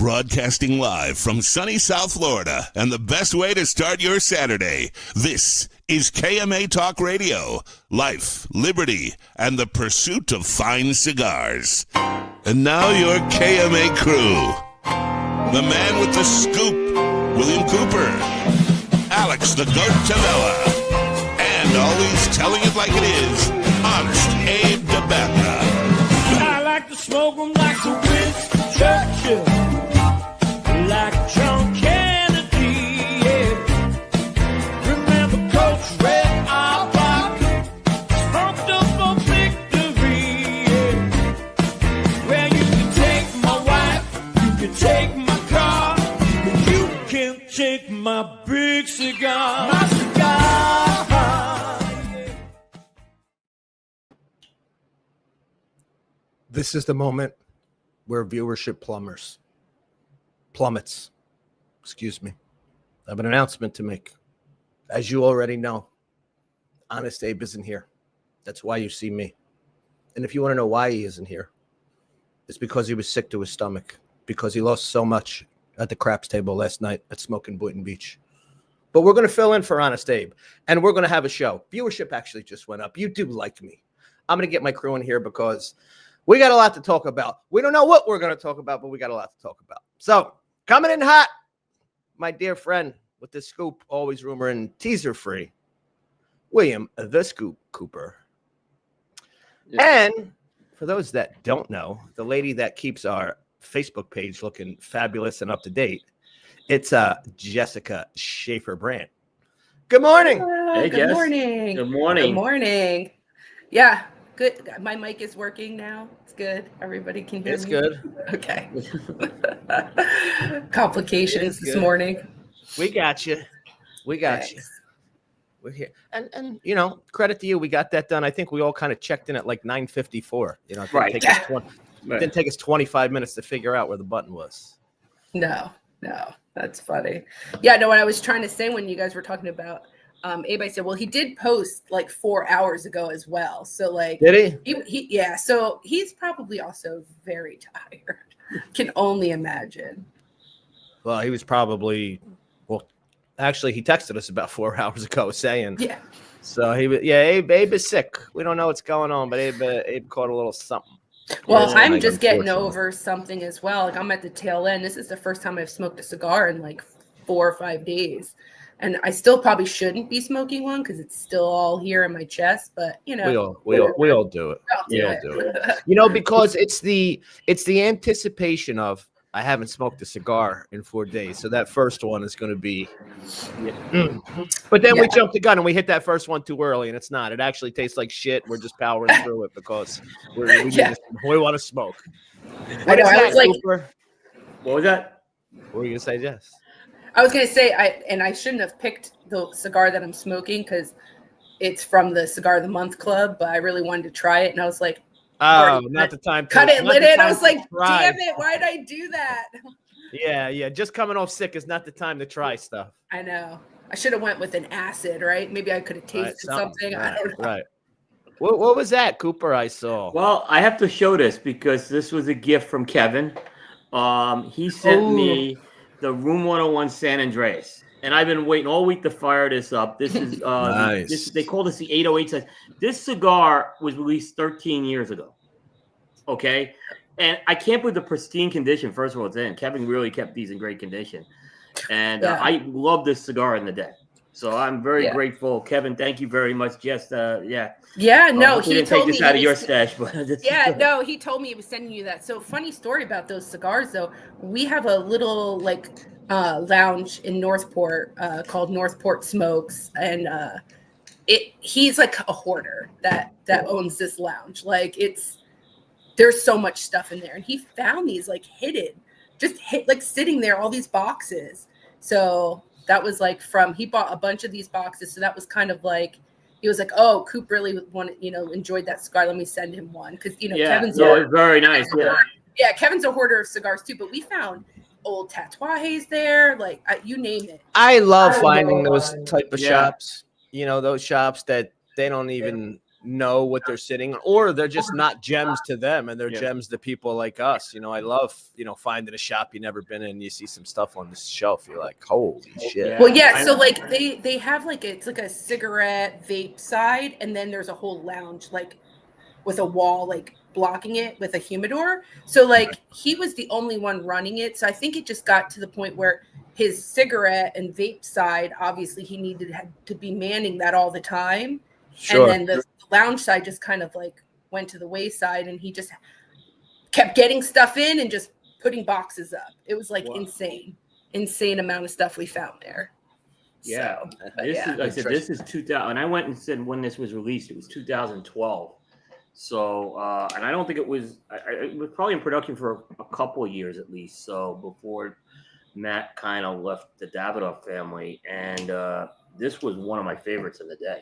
Broadcasting live from sunny South Florida, and the best way to start your Saturday. This is KMA Talk Radio. Life, liberty, and the pursuit of fine cigars. And now your KMA crew. The man with the scoop, William Cooper. Alex the Goat Tavella. And always telling it like it is, Honest Abe Dababneh. I like to smoke them like the Winston Churchill, like John Kennedy, yeah. Remember Coach Red Auerbach, smoked up for victory, yeah. Well, you can take my wife, you can take my car, but you can't take my big cigar. My cigar. This is the moment where viewership plummets. Excuse me. I have an announcement to make. As you already know, Honest Abe isn't here. That's why you see me. And if you want to know why he isn't here, it's because he was sick to his stomach, because he lost so much at the craps table last night at Smokin' Boynton Beach. But we're going to fill in for Honest Abe, and we're going to have a show. Viewership actually just went up. You do like me. I'm going to get my crew in here because we got a lot to talk about. We don't know what we're going to talk about, but we got a lot to talk about. So, coming in hot, my dear friend with the scoop, always rumor and teaser free, William the Scoop Cooper. Yeah. And for those that don't know, the lady that keeps our Facebook page looking fabulous and up to date, it's Jessica Schaefer-Brandt. Good morning. Hey, Good morning. Good morning. Good morning. Yeah, good. My mic is working now. It's good. Everybody can hear me. It's good. Okay. Complications this good. Morning. We got you. Thanks. We're here. And you know, credit to you. We got that done. I think we all kind of checked in at like 9:54. You know, it didn't take us 25 minutes to figure out where the button was. No, that's funny. Yeah, no, what I was trying to say when you guys were talking about Abe, I said, well, he did post like 4 hours ago as well. So like, did he? Yeah. So he's probably also very tired. Can only imagine. Well, he was probably, actually he texted us about 4 hours ago saying, yeah. So Abe is sick. We don't know what's going on, but Abe caught a little something. Well, I'm just getting over something as well. Like I'm at the tail end. This is the first time I've smoked a cigar in like 4 or 5 days. And I still probably shouldn't be smoking one because it's still all here in my chest. But you know, we all do it. We all do it. You know, because it's the anticipation of I haven't smoked a cigar in 4 days, so that first one is going to be. But then we jumped the gun and we hit that first one too early, and it's not. It actually tastes like shit. We're just powering through it because we want to smoke. I know. I was like, what was that? What were you gonna say, Jess? I was going to say, I shouldn't have picked the cigar that I'm smoking because it's from the Cigar of the Month Club, but I really wanted to try it. And I was like, oh, not the time. Cut it, lit it. I was like, damn it. Why did I do that? Yeah. Just coming off sick is not the time to try stuff. I know. I should have went with an acid, right? Maybe I could have tasted something. Right, I don't know. Right. What was that, Cooper, I saw? Well, I have to show this because this was a gift from Kevin. He sent me the Room 101 San Andreas, and I've been waiting all week to fire this up. This is nice. They call this the 808 size. This cigar was released 13 years ago. Okay, and I can't believe the pristine condition. First of all, it's in. Kevin really kept these in great condition, and I love this cigar in the day. So I'm very grateful, Kevin. Thank you very much. Just no, he didn't told take this me out of your stash, but no, he told me he was sending you that. So funny story about those cigars, though. We have a little like lounge in Northport called Northport Smokes, and he's like a hoarder that owns this lounge. Like there's so much stuff in there, and he found these like hidden, like sitting there, all these boxes. So that was like he bought a bunch of these boxes. So that was kind of like, he was like, oh, Coop really enjoyed that cigar. Let me send him one. Cause Kevin's it's very nice. Yeah. Kevin's a hoarder of cigars too, but we found old tatuajes there. Like you name it. I love finding those type of shops, those shops that they don't even know what they're sitting on, or they're just not gems to them, and they're gems to people like us. I love, finding a shop you never been in. You see some stuff on this shelf, you're like, holy shit. Well, yeah. So like they have like it's like a cigarette vape side, and then there's a whole lounge like with a wall like blocking it with a humidor. So like he was the only one running it. So I think it just got to the point where his cigarette and vape side, obviously he needed to be manning that all the time. Sure. And then the lounge side just kind of like went to the wayside, and he just kept getting stuff in and just putting boxes up. It was like insane amount of stuff we found there. Yeah. So, this is 2000. And I went and said when this was released, it was 2012. So, and I don't think it was probably in production for a couple of years at least. So before Matt kind of left the Davidoff family, and this was one of my favorites of the day.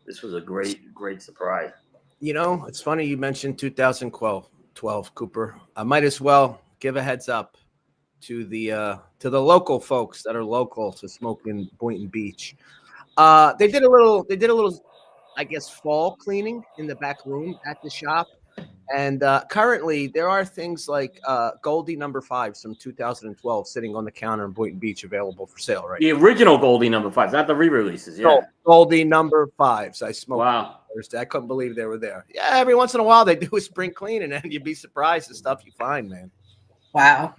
This was a great surprise. It's funny you mentioned 2012, Cooper. I might as well give a heads up to the local folks that are local to smoke in Boynton Beach. They did a little, I guess, fall cleaning in the back room at the shop. And currently there are things like Goldie No. 5s from 2012 sitting on the counter in Boynton Beach available for sale right now. The original Goldie No. 5s, not the re-releases. Yeah. No, Goldie No. 5s. I smoked. Wow. Thursday. I couldn't believe they were there. Yeah, every once in a while they do a spring cleaning, and you'd be surprised the stuff you find, man. Wow.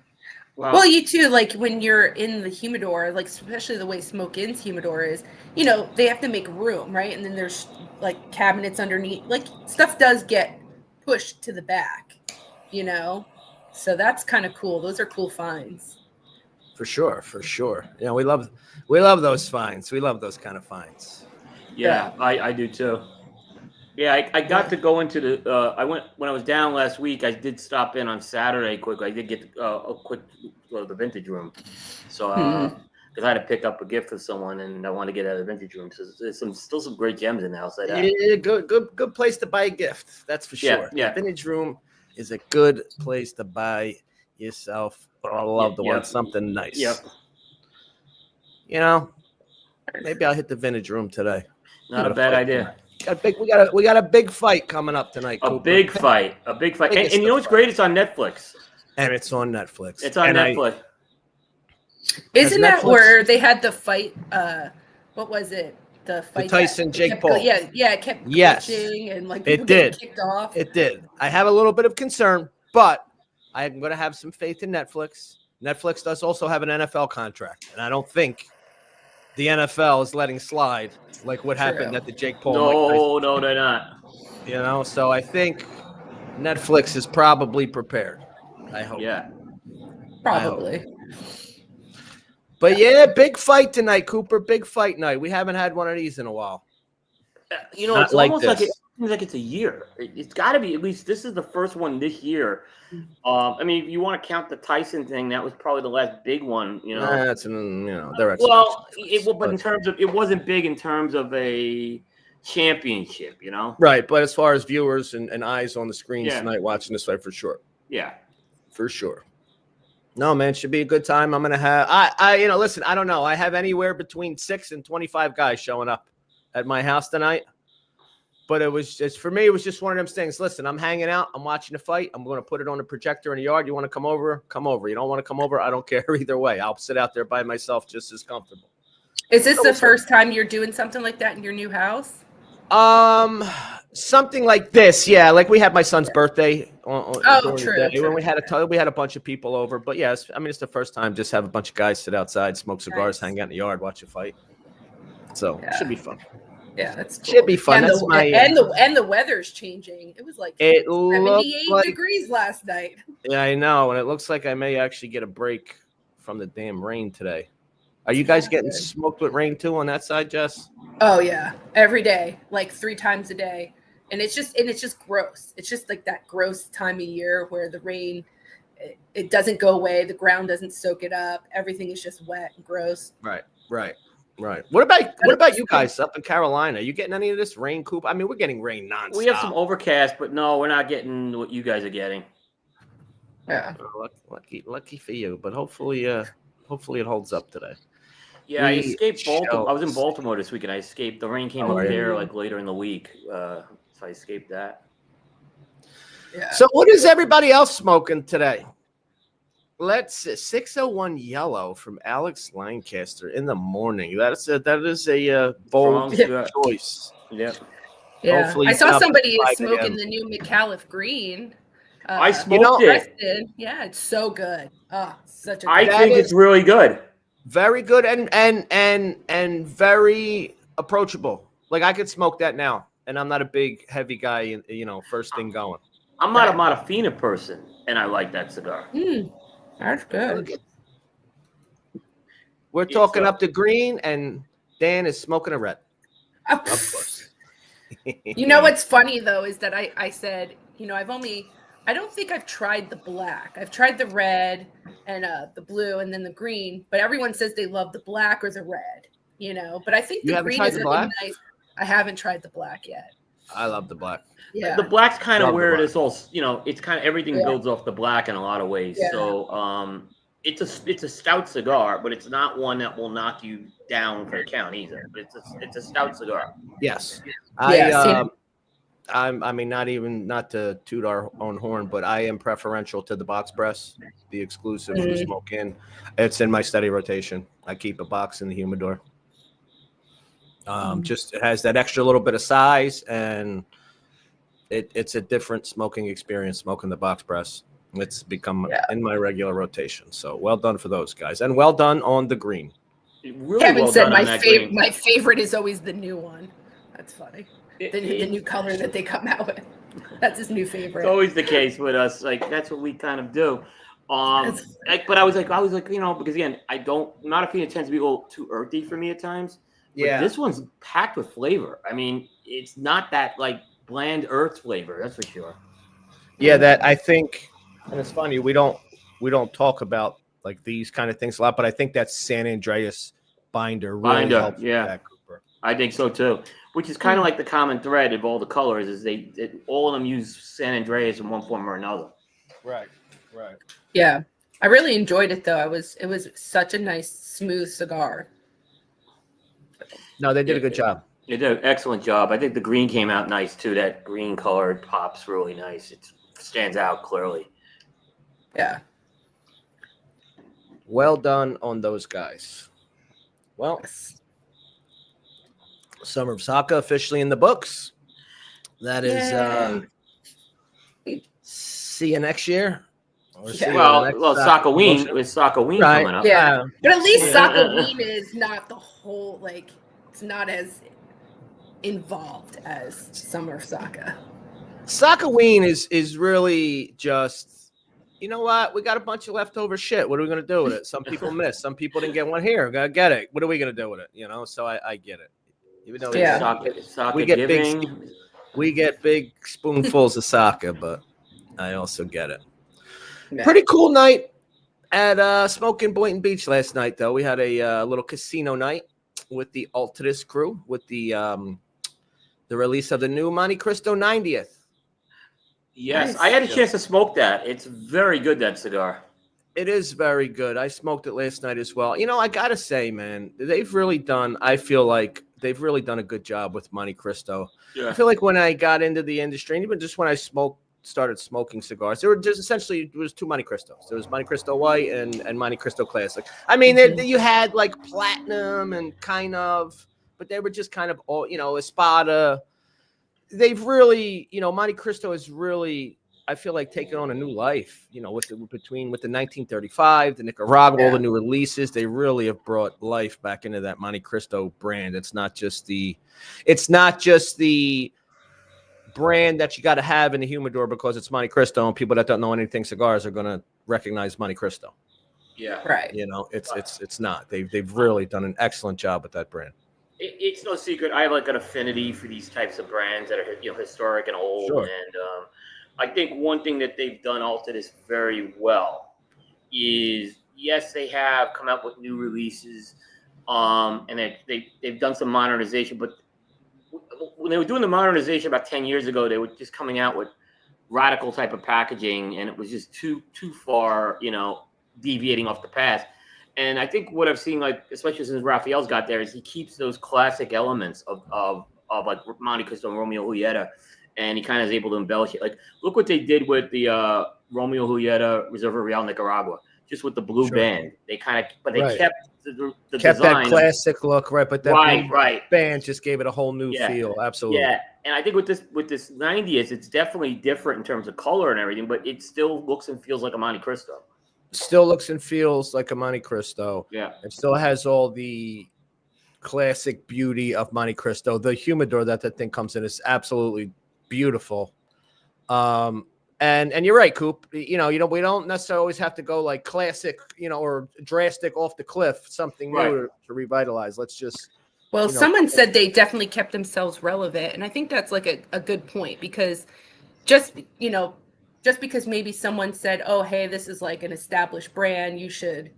Well, you too, like when you're in the humidor, like especially the way Smoke Inn's humidor is, they have to make room, right? And then there's like cabinets underneath. Like stuff does get pushed to the back, so that's kind of cool. Those are cool finds. For sure. Yeah, we love those finds. We love those kind of finds. Yeah. I do too. Yeah, I got to go into the. I went when I was down last week. I did stop in on Saturday quickly. I did get a quick go to the vintage room, so because I had to pick up a gift for someone, and I wanted to get out of the vintage room. So there's still some great gems in the house. Yeah, good place to buy a gift. That's for sure. Yeah. The vintage room is a good place to buy yourself a loved one something nice. Yep. Maybe I'll hit the vintage room today. Not a bad idea. We got a big fight coming up tonight. A big fight. And you know what's great? It's on Netflix. And it's on Netflix. It's on Netflix. Isn't that where they had the fight? What was it? The fight. The Tyson Jake Paul. It kept glitching and like people getting kicked off. It did. I have a little bit of concern, but I'm going to have some faith in Netflix. Netflix does also have an NFL contract, and I don't think the NFL is letting slide like what happened at the Jake Paul. No, they're not. So I think Netflix is probably prepared. I hope. Yeah. Probably. But yeah, big fight tonight, Cooper. Big fight night. We haven't had one of these in a while. It's almost like it seems like it's a year. It's got to be, at least this is the first one this year. I mean, if you want to count the Tyson thing, that was probably the last big one. That's they're but in terms of, it wasn't big in terms of a championship, Right, but as far as viewers and eyes on the screens tonight watching this fight, for sure. Yeah, for sure. No, man, should be a good time. I'm gonna have. Listen, I don't know. I have anywhere between 6 and 25 guys showing up at my house tonight. But for me, it was just one of them things. Listen, I'm hanging out. I'm watching the fight. I'm going to put it on a projector in the yard. You want to come over? Come over. You don't want to come over? I don't care either way. I'll sit out there by myself just as comfortable. Is this the first time you're doing something like that in your new house? Something like this, yeah. Like we had my son's birthday true. When we had a bunch of people over. But yes, I mean it's the first time just have a bunch of guys sit outside, smoke cigars, hang out in the yard, watch a fight. So it should be fun. Yeah, that's cool. Should be fun. And That's and the weather's changing. It was like 78 degrees last night. Yeah, I know, and it looks like I may actually get a break from the damn rain today. Are you guys getting smoked with rain too on that side, Jess? Oh yeah, every day, like 3 times a day, and it's just gross. It's just like that gross time of year where the rain, it doesn't go away. The ground doesn't soak it up. Everything is just wet and gross. Right. What about you guys up in Carolina? Are you getting any of this rain, Coop? I mean, we're getting rain nonstop. We have some overcast, but no, we're not getting what you guys are getting. Yeah. Lucky for you, but hopefully it holds up today. Yeah, I escaped Baltimore. I was in Baltimore this week, and I escaped. The rain came up there like later in the week. I escaped that. Yeah. So what is everybody else smoking today? Let's 601 Yellow from Alex Lancaster in the morning. That is a bold Strong choice. Yep. Yeah. Hopefully I saw not somebody 5 smoking a.m. the new McAuliffe Green. I smoked it. Preston. Yeah, it's so good. Such a good I That think is- it's really good. Very good and very approachable. Like I could smoke that now, and I'm not a big heavy guy. First thing going. I'm not a Modafina person, and I like that cigar. That's good. We're talking up the green, and Dan is smoking a red. Of course. You know what's funny though is that I said, I don't think I've tried the black. I've tried the red and the blue and then the green, but everyone says they love the black or the red, but I think You the haven't green tried is the a black? nice. I haven't tried the black yet. I love the black. Yeah. The black's kind of Love the where it black. is all, it's kind of everything builds off the black in a lot of ways. Yeah. So it's a stout cigar, but it's not one that will knock you down for the count either. But it's a stout cigar. Yes. Yeah, Not to toot our own horn, but I am preferential to the box press, the exclusive from Smoke Inn. It's in my steady rotation. I keep a box in the humidor. Just it has that extra little bit of size, and it's a different smoking experience smoking the box press. It's become in my regular rotation. So well done for those guys, and well done on the green. Really Kevin well said done on that green. my favorite is always the new one. That's funny. The new color that they come out with. That's his new favorite. It's always the case with us. Like that's what we kind of do. But I was like, because again, Modafina tends to be a little too earthy for me at times. But this one's packed with flavor. I mean, it's not that like bland earth flavor, that's for sure. Yeah, that I think, and it's funny, we don't talk about like these kind of things a lot, but I think that San Andreas binder really helps with that, Cooper. I think so too. Which is kind of like the common thread of all the colors is all of them use San Andreas in one form or another. Right. Yeah, I really enjoyed it though. It was such a nice, smooth cigar. No, they did a good job. They did an excellent job. I think the green came out nice too. That green color pops really nice. It stands out clearly. Yeah. Well done on those guys. Well, Summer of Saka officially in the books. That is see you next year. Sakaween is Sakaween coming up. Yeah. But at least Sakaween is not the whole it's not as involved as Summer of Saka. Sakaween is really just, you know what? We got a bunch of leftover shit. What are we going to do with it? Some people miss. Some people didn't get one here. Gotta get it. What are we going to do with it? So I get it. Even though we get big spoonfuls of Saka, but I also get it. Yeah. Pretty cool night at Smoking Boynton Beach last night, though. We had a little casino night with the Altadis crew with the release of the new Monte Cristo 90th. Yes, nice. I had a chance to smoke that. It's very good, that cigar. It is very good. I smoked it last night as well. I got to say, man, I feel like they've really done a good job with Monte Cristo. Yeah. I feel like when I got into the industry, and even just when I started smoking cigars, there was two Monte Cristos. There was Monte Cristo White and Monte Cristo Classic. I mean, you had like Platinum and kind of, but they were just kind of all, Espada. They've really, Monte Cristo has really, I feel like, taken on a new life, with the 1935, the Nicaragua, all the new releases. They really have brought life back into that Monte Cristo brand. It's not just the brand that you got to have in the humidor because it's Monte Cristo, and people that don't know anything cigars are going to recognize Monte Cristo. Yeah, right. It's not. They've really done an excellent job with that brand. It's no secret. I have like an affinity for these types of brands that are historic and old. Sure. And I think one thing that they've done Altadis very well is, yes, they have come out with new releases, and they've done some modernization. But when they were doing the modernization about 10 years ago, they were just coming out with radical type of packaging, and it was just too far, deviating off the past. And I think what I've seen, like especially since Raphael's got there, is he keeps those classic elements of like Monte Cristo and Romeo Julieta, and he kind of is able to embellish it. Like, look what they did with the Romeo Julieta Reserva Real Nicaragua, just with the blue band. They kind of, but they kept the kept design that classic look, right? But that blue band just gave it a whole new feel. Absolutely. Yeah, and I think with this 90th, it's definitely different in terms of color and everything, but it still looks and feels like a Monte Cristo. Still looks and feels like a Monte Cristo. Yeah, it still has all the classic beauty of Monte Cristo. The humidor that thing comes in is absolutely beautiful. And you're right, Coop. You know, we don't necessarily always have to go like classic, or drastic off the cliff, something new to revitalize. Let's just. Well, someone said they definitely kept themselves relevant, and I think that's like a good point, because just because maybe someone said, "Oh, hey, this is like an established brand, you should,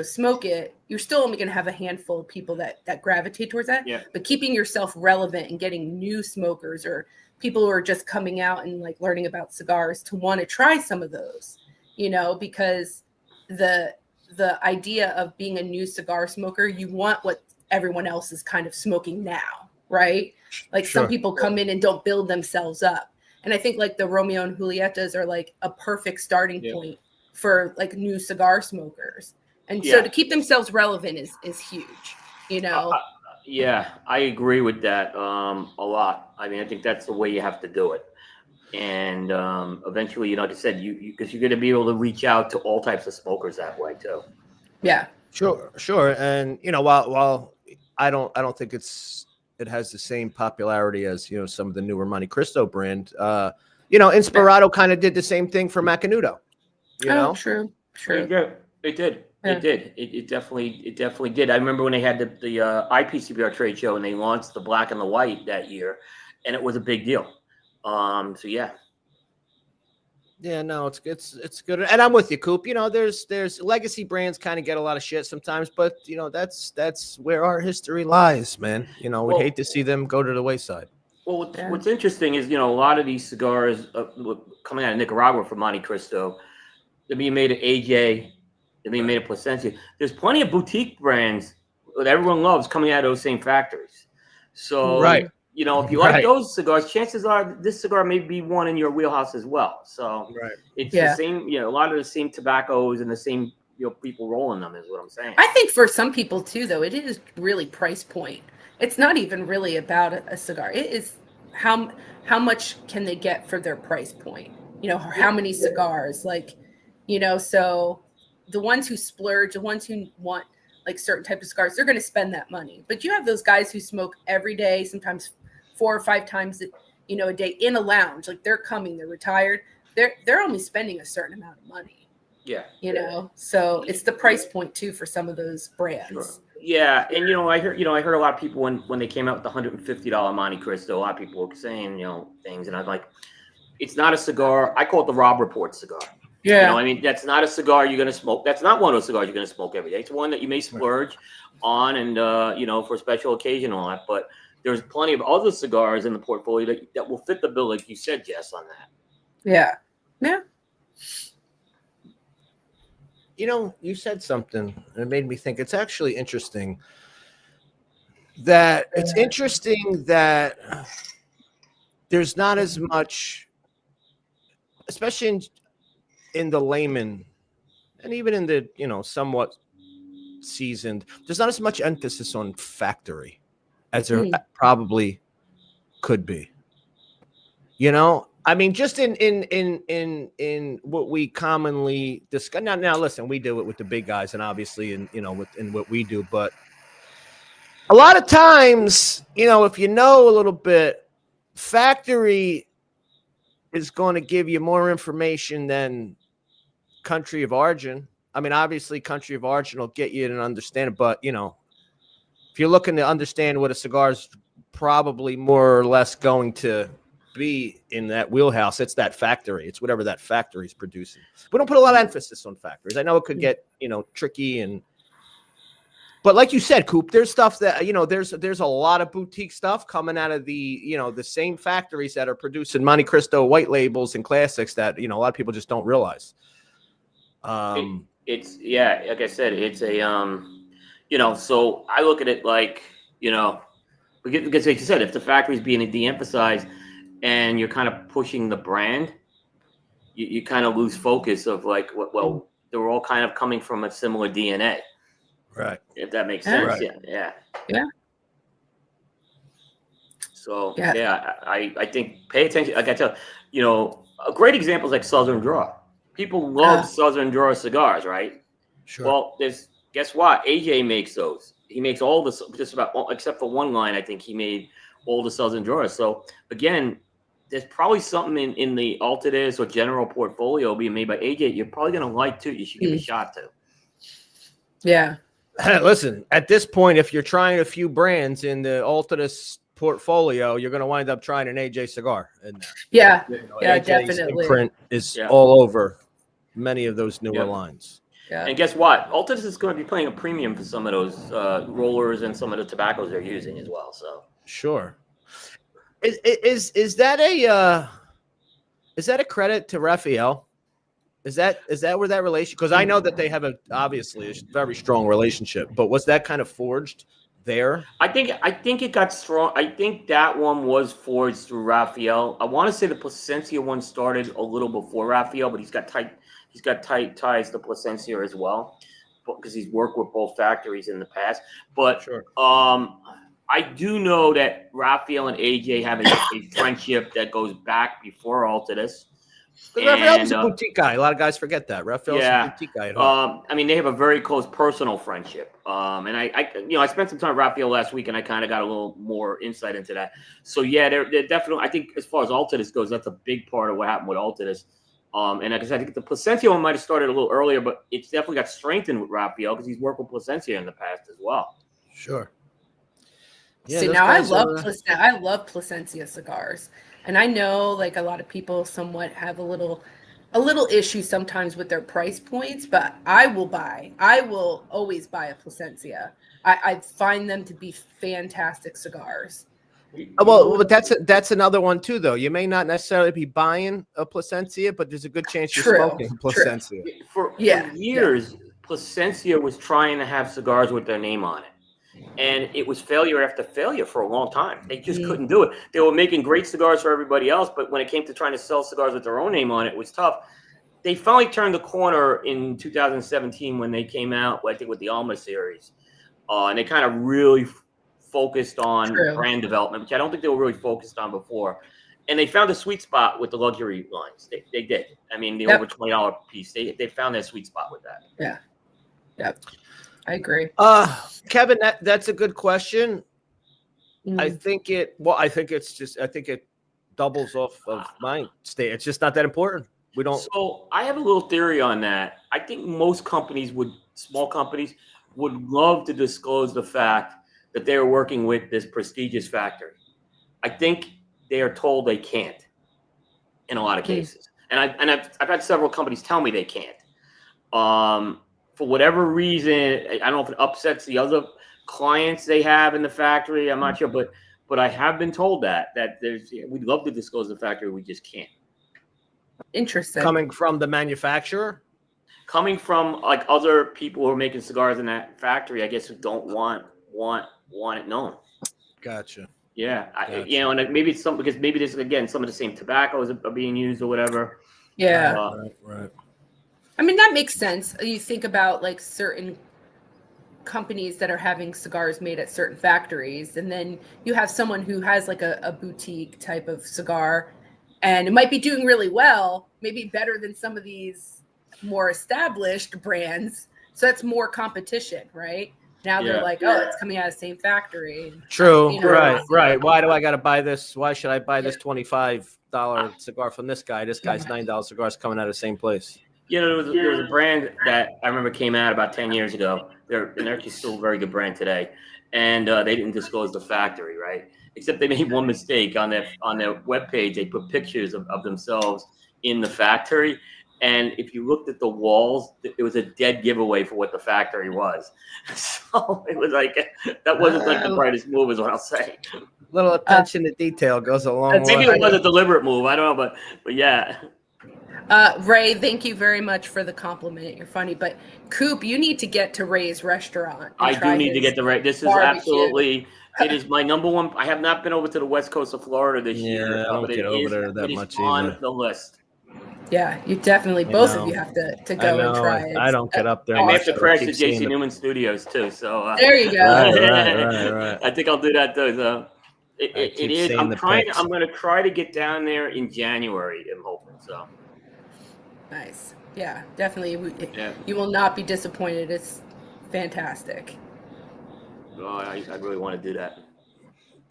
smoke it," you're still only going to have a handful of people that gravitate towards that. Yeah. But keeping yourself relevant and getting new smokers or people who are just coming out and like learning about cigars to want to try some of those, because the idea of being a new cigar smoker, you want what everyone else is kind of smoking now, right? Like some people come in and don't build themselves up. And I think like the Romeo and Julietas are like a perfect starting point for like new cigar smokers. And so to keep themselves relevant is huge, Yeah, I agree with that a lot. I mean, I think that's the way you have to do it. And eventually, like I said, because you're going to be able to reach out to all types of smokers that way too. Yeah. Sure. And while I don't think it has the same popularity as some of the newer Monte Cristo brand. Inspirato kind of did the same thing for Macanudo. True. It did. Yeah. It did. It definitely did. I remember when they had the IPCBR trade show and they launched the black and the white that year, and it was a big deal. So yeah. Yeah, no, it's good, and I'm with you, Coop. There's legacy brands kind of get a lot of shit sometimes, but that's where our history lies, man. We hate to see them go to the wayside. Well, what's interesting is a lot of these cigars coming out of Nicaragua from Monte Cristo, they're being made at AJ, they're being made at Plasencia. There's plenty of boutique brands that everyone loves coming out of those same factories. So if you like those cigars, chances are this cigar may be one in your wheelhouse as well. So it's the same, a lot of the same tobaccos and the same, people rolling them is what I'm saying. I think for some people too, though, it is really price point. It's not even really about a cigar. It is how much can they get for their price point? How many cigars? So the ones who splurge, the ones who want like certain type of cigars, they're going to spend that money. But you have those guys who smoke every day, sometimes 4 or 5 times a day in a lounge. Like they're retired. They're only spending a certain amount of money. Yeah. So it's the price point too for some of those brands. Sure. Yeah, and I heard a lot of people when they came out with the $150 Monte Cristo, a lot of people were saying things, and I'm like, it's not a cigar. I call it the Rob Report cigar. Yeah. That's not a cigar you're going to smoke. That's not one of those cigars you're going to smoke every day. It's one that you may splurge on and for a special occasion and all that, but there's plenty of other cigars in the portfolio that will fit the bill, like you said, Jess, on that. Yeah. Yeah. You said something, and it made me think. It's actually interesting that there's not as much, especially in the layman, and even in the somewhat seasoned, there's not as much emphasis on factory as there probably could be. Just in what we commonly discuss. Now listen, we do it with the big guys, and obviously in what we do, but a lot of times, if you know a little bit, factory is going to give you more information than country of origin. Obviously country of origin will get you to understand it, but if you're looking to understand what a cigar is probably more or less going to be in that wheelhouse, it's that factory. It's whatever that factory is producing. We don't put a lot of emphasis on factories. I know it could get tricky, but like you said, Coop, there's stuff that there's a lot of boutique stuff coming out of the the same factories that are producing Monte Cristo white labels and classics that a lot of people just don't realize. It's like I said, it's a so I look at it like because like you said, if the factory is being de-emphasized and you're kind of pushing the brand, you kind of lose focus of like, well, they're all kind of coming from a similar DNA. Right. If that makes sense. Right. Yeah. So I think pay attention. Like I tell you, a great example is like Southern Draw. People love Southern Draw cigars, right? Sure. Well, guess what? AJ makes those. He makes all the just about except for one line. I think he made all the Southern Draws. So again, there's probably something in the Altadis or general portfolio being made by AJ you're probably gonna like too. You should give a shot to. Yeah. Listen, at this point, if you're trying a few brands in the Altadis portfolio, you're going to wind up trying an AJ cigar. And Yeah, AJ's definitely. imprint is all over many of those newer Yep. lines. Yeah. And guess what? Altadis is going to be paying a premium for some of those rollers and some of the tobaccos they're using as well. So Sure. Is that a credit to Raphael? Is that where that relation? Because I know that they have obviously a very strong relationship, but was that kind of forged there? I think it got strong. I think that one was forged through Raphael. I want to say the Plasencia one started a little before Raphael, but he's got tight ties to Plasencia as well because he's worked with both factories in the past. But Sure. I do know that Raphael and AJ have a friendship that goes back before Altadis. Raphael's a boutique guy. A lot of guys forget that. Raphael's a boutique guy at heart. I mean, they have a very close personal friendship. And I spent some time with Raphael last week, and I kind of got a little more insight into that. So yeah, they're definitely. I think as far as Altadis goes, that's a big part of what happened with Altadis. And like I said, I think the Plasencia one might have started a little earlier, but it's definitely got strengthened with Raphael because he's worked with Plasencia in the past as well. Sure. Yeah, See, now I love Plasencia cigars. And I know like a lot of people somewhat have a little issue sometimes with their price points, but I will always buy a Plasencia. I find them to be fantastic cigars. Well, but that's another one too, though. You may not necessarily be buying a Plasencia, but there's a good chance you're smoking Plasencia. For years, Plasencia was trying to have cigars with their name on it. And it was failure after failure for a long time. They just couldn't do it. They were making great cigars for everybody else, but when it came to trying to sell cigars with their own name on it, it was tough. They finally turned the corner in 2017 when they came out, I think, with the Alma series. And they kind of really focused on brand development, which I don't think they were really focused on before. And they found a sweet spot with the luxury lines. They did. I mean, the over $20 piece. They found their sweet spot with that. Yeah. Yep. I agree. Kevin, that's a good question. I think it doubles off of my state. It's just not that important. We don't. So I have a little theory on that. I think most small companies would love to disclose the fact that they are working with this prestigious factory. I think they are told they can't in a lot of cases. And I've had several companies tell me they can't. For whatever reason, I don't know if it upsets the other clients they have in the factory. I'm not sure, but I have been told that we'd love to disclose the factory, we just can't. Interesting. Coming from the manufacturer? Coming from like other people who are making cigars in that factory, I guess, who don't want it known. Gotcha. Yeah, gotcha. And maybe it's something because maybe there's again some of the same tobaccos are being used or whatever. Yeah. Right. I mean, that makes sense. You think about like certain companies that are having cigars made at certain factories, and then you have someone who has like a boutique type of cigar, and it might be doing really well, maybe better than some of these more established brands. So that's more competition, right? Now they're like, oh, it's coming out of the same factory. True. Right. Why do I got to buy this? Why should I buy this $25 cigar from this guy? This guy's $9 cigars coming out of the same place. There was a brand that I remember came out about 10 years ago. They're actually still a very good brand today. And they didn't disclose the factory, right? Except they made one mistake on their webpage. They put pictures of themselves in the factory. And if you looked at the walls, it was a dead giveaway for what the factory was. So it was like, that wasn't like the brightest move is what I'll say. Little attention to detail goes a long way. Maybe it was a deliberate move. I don't know, but yeah. Ray, thank you very much for the compliment. You're funny, but Coop, you need to get to Ray's restaurant. I do need to get to Ray. This is absolutely. It is my number one. I have not been over to the west coast of Florida this year. I don't but get over there that much on either. the list. Yeah, you definitely, both of you have to go and try it. I don't get up there. I may have much, to crash keep the seeing JC Newman Studios too. So There you go. Right. I think I'll do that too. So keep it is. seeing I'm the trying. pics. I'm going to try to get down there in January. I'm hoping so. Nice. Yeah, definitely. Yeah. You will not be disappointed. It's fantastic. Oh, I really want to do that.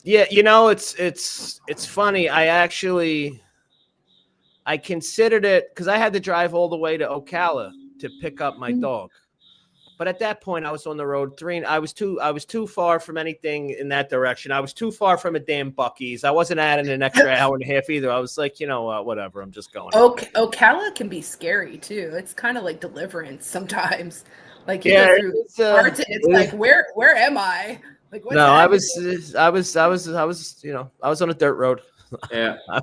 Yeah, it's funny. I considered it because I had to drive all the way to Ocala to pick up my dog. But at that point, I was on the road I was too far from anything in that direction. I was too far from a damn Buc-ee's. I wasn't adding an extra hour and a half either. I was like, you know what, whatever. I'm just going. Ocala can be scary too. It's kind of like Deliverance sometimes. Like you go through parts and it's like, where am I? Like what's happening? I was on a dirt road. Yeah, I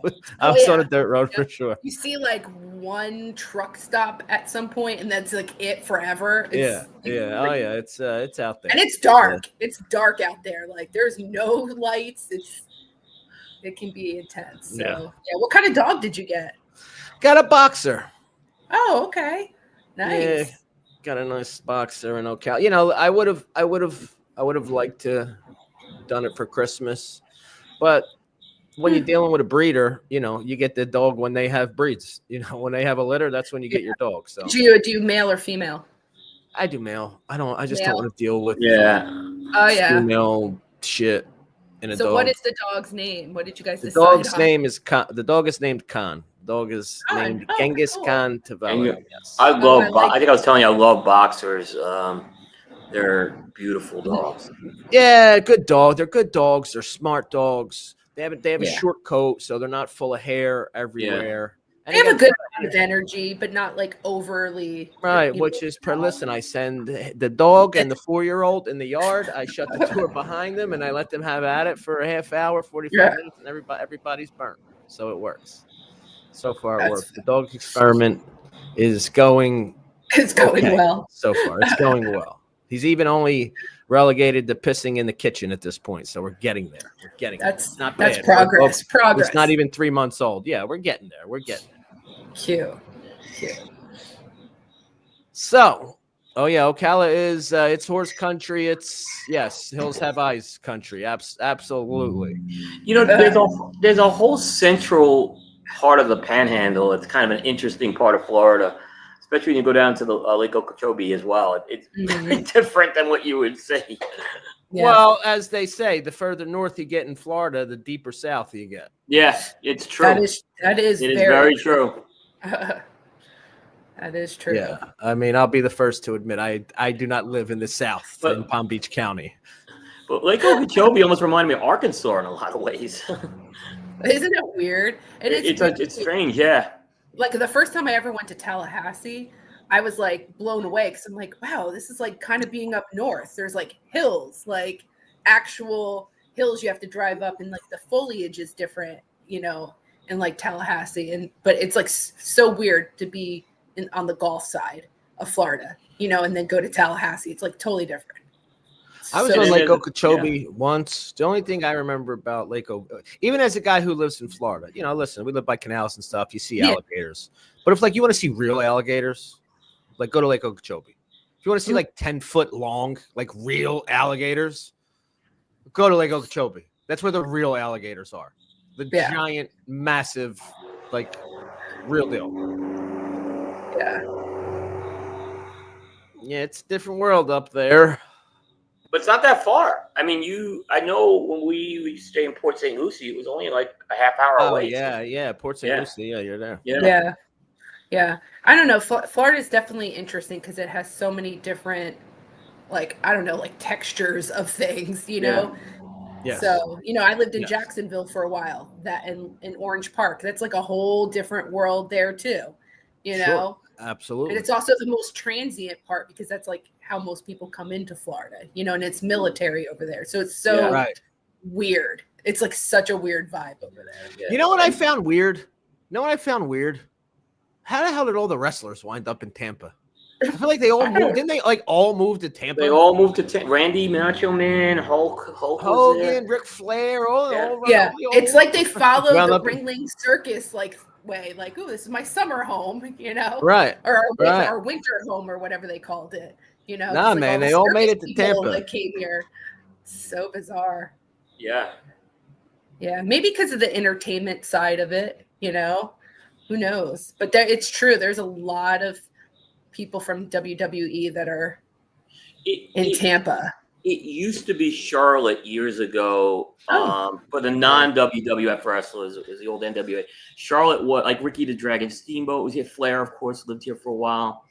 was on a dirt road for sure. You see like one truck stop at some point, and that's like it forever. Yeah. It's out there, and it's dark. Yeah. It's dark out there. Like there's no lights. It can be intense. So yeah. What kind of dog did you get? Got a boxer. Oh, okay, nice. Yeah, got a nice boxer in Ocala. You know, I would have liked to done it for Christmas, but when you're dealing with a breeder, you know, you get the dog when they have breeds. You know, when they have a litter, that's when you get your dog. So do you male or female? I do male. I just don't want to deal with female shit in a dog. So what is the dog's name? What did you guys decide? The dog is named Khan. The dog is named Genghis Khan Tavella. Yes. I think I was telling you, I love boxers. They're beautiful dogs. Yeah, good dog. They're good dogs. They're smart dogs. They have a short coat, so they're not full of hair everywhere. Yeah. They have a good amount of energy, but not like overly. Right, which is listen, I send the dog and the 4-year-old in the yard. I shut the door behind them and I let them have at it for a half hour, 45 minutes, and everybody's burnt. So it works. So far it works. The dog experiment is going. It's going well. So far, it's going well. He's even only relegated to pissing in the kitchen at this point. So we're getting there. That's not bad. That's progress. Progress. It's not even 3 months old. Yeah, we're getting there. Cute. So, Ocala is it's horse country. It's hills have eyes country. Absolutely. You know, there's a whole central part of the Panhandle. It's kind of an interesting part of Florida. Especially when you go down to the Lake Okeechobee as well. It's very different than what you would say. Yeah. Well, as they say, the further north you get in Florida, the deeper south you get. Yeah, it's true. That is very true. That is true. Yeah, I mean, I'll be the first to admit I do not live in the south in Palm Beach County. But Lake Okeechobee almost reminded me of Arkansas in a lot of ways. Isn't it weird? And it's strange, yeah. Like the first time I ever went to Tallahassee, I was like blown away because I'm like, wow, this is like kind of being up north. There's like hills, like actual hills you have to drive up, and like the foliage is different, you know, in like Tallahassee. But it's like so weird to be on the Gulf side of Florida, you know, and then go to Tallahassee. It's like totally different. I was on Lake Okeechobee once. The only thing I remember about even as a guy who lives in Florida, you know, listen, we live by canals and stuff. You see alligators. But if like you want to see real alligators, like go to Lake Okeechobee. If you want to see like 10-foot long, like real alligators, go to Lake Okeechobee. That's where the real alligators are. The giant, massive, like real deal. Yeah. Yeah, it's a different world up there. But it's not that far. I mean, I know when we used to stay in Port St. Lucie, it was only like a half hour away. Yeah. Port St. Lucie. Yeah, you're there. Yeah. I don't know. Florida is definitely interesting because it has so many different, like, I don't know, like textures of things, you know? Yes. So, you know, I lived in Jacksonville for a while, that in Orange Park. That's like a whole different world there too, you know? Absolutely. And it's also the most transient part because that's like how most people come into Florida, you know, and it's military over there. So it's so weird. It's like such a weird vibe over there. Yeah. You know what I found weird? How the hell did all the wrestlers wind up in Tampa? I feel like they all moved. Didn't they like all move to Tampa? They all moved to Randy, Macho Man, Hulk was there. Hogan, Ric Flair, all Yeah, it's like they follow Wound the up- Ringling Circus like way, like, oh, this is my summer home, you know, Right. or Right. our winter home or whatever they called it, you know. Nah, It's like man, the they all made circus it to people Tampa. that came here. So bizarre. Yeah. Yeah, maybe because of the entertainment side of it, you know. Who knows? But it's true. There's a lot of people from WWE that are in Tampa. It used to be Charlotte years ago, for the non-WWF wrestlers. It was the old NWA. Charlotte was like Ricky the Dragon Steamboat was here. Flair, of course, lived here for a while.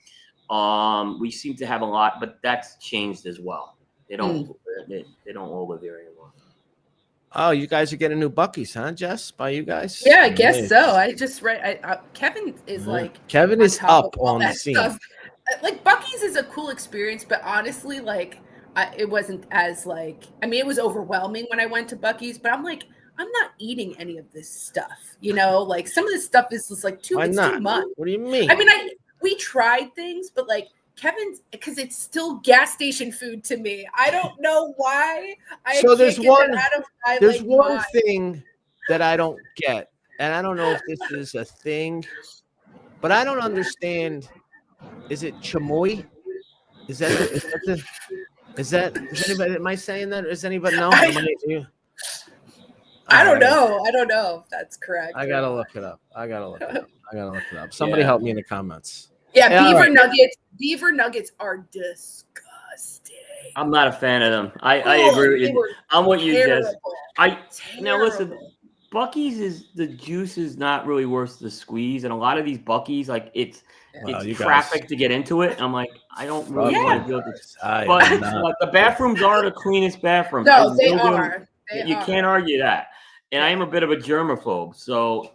We seem to have a lot, but that's changed as well. They don't they don't all live here anymore. Oh, you guys are getting new Bucky's, huh, Jess? By you guys? Yeah, I guess so. I just read. Kevin is like Kevin is top up of all on the that scene. stuff. Like Bucky's is a cool experience, but honestly, like it wasn't as like. I mean, it was overwhelming when I went to Bucky's, but I'm like, I'm not eating any of this stuff. You know, like some of this stuff is just like too. Why It's not? too much. What do you mean? I mean, we tried things, but like Kevin's, because it's still gas station food to me. I don't know why. So there's one mind. thing that I don't get, and I don't know if this is a thing, but I don't understand. Is it chamoy? Is anybody? Am I saying that? Is anybody know? I don't know. I don't know if that's correct. I gotta look it up. Somebody help me in the comments. Yeah, beaver right. nuggets. Beaver nuggets are disgusting. I'm not a fan of them. I agree with you. I'm with you, Jess. Now listen, Bucky's the juice is not really worth the squeeze, and a lot of these Bucky's, like it's traffic to get into it. I'm like, I don't really want to deal with this. But the bathrooms are the cleanest bathrooms. No, they are. You can't argue that. And I am a bit of a germaphobe, so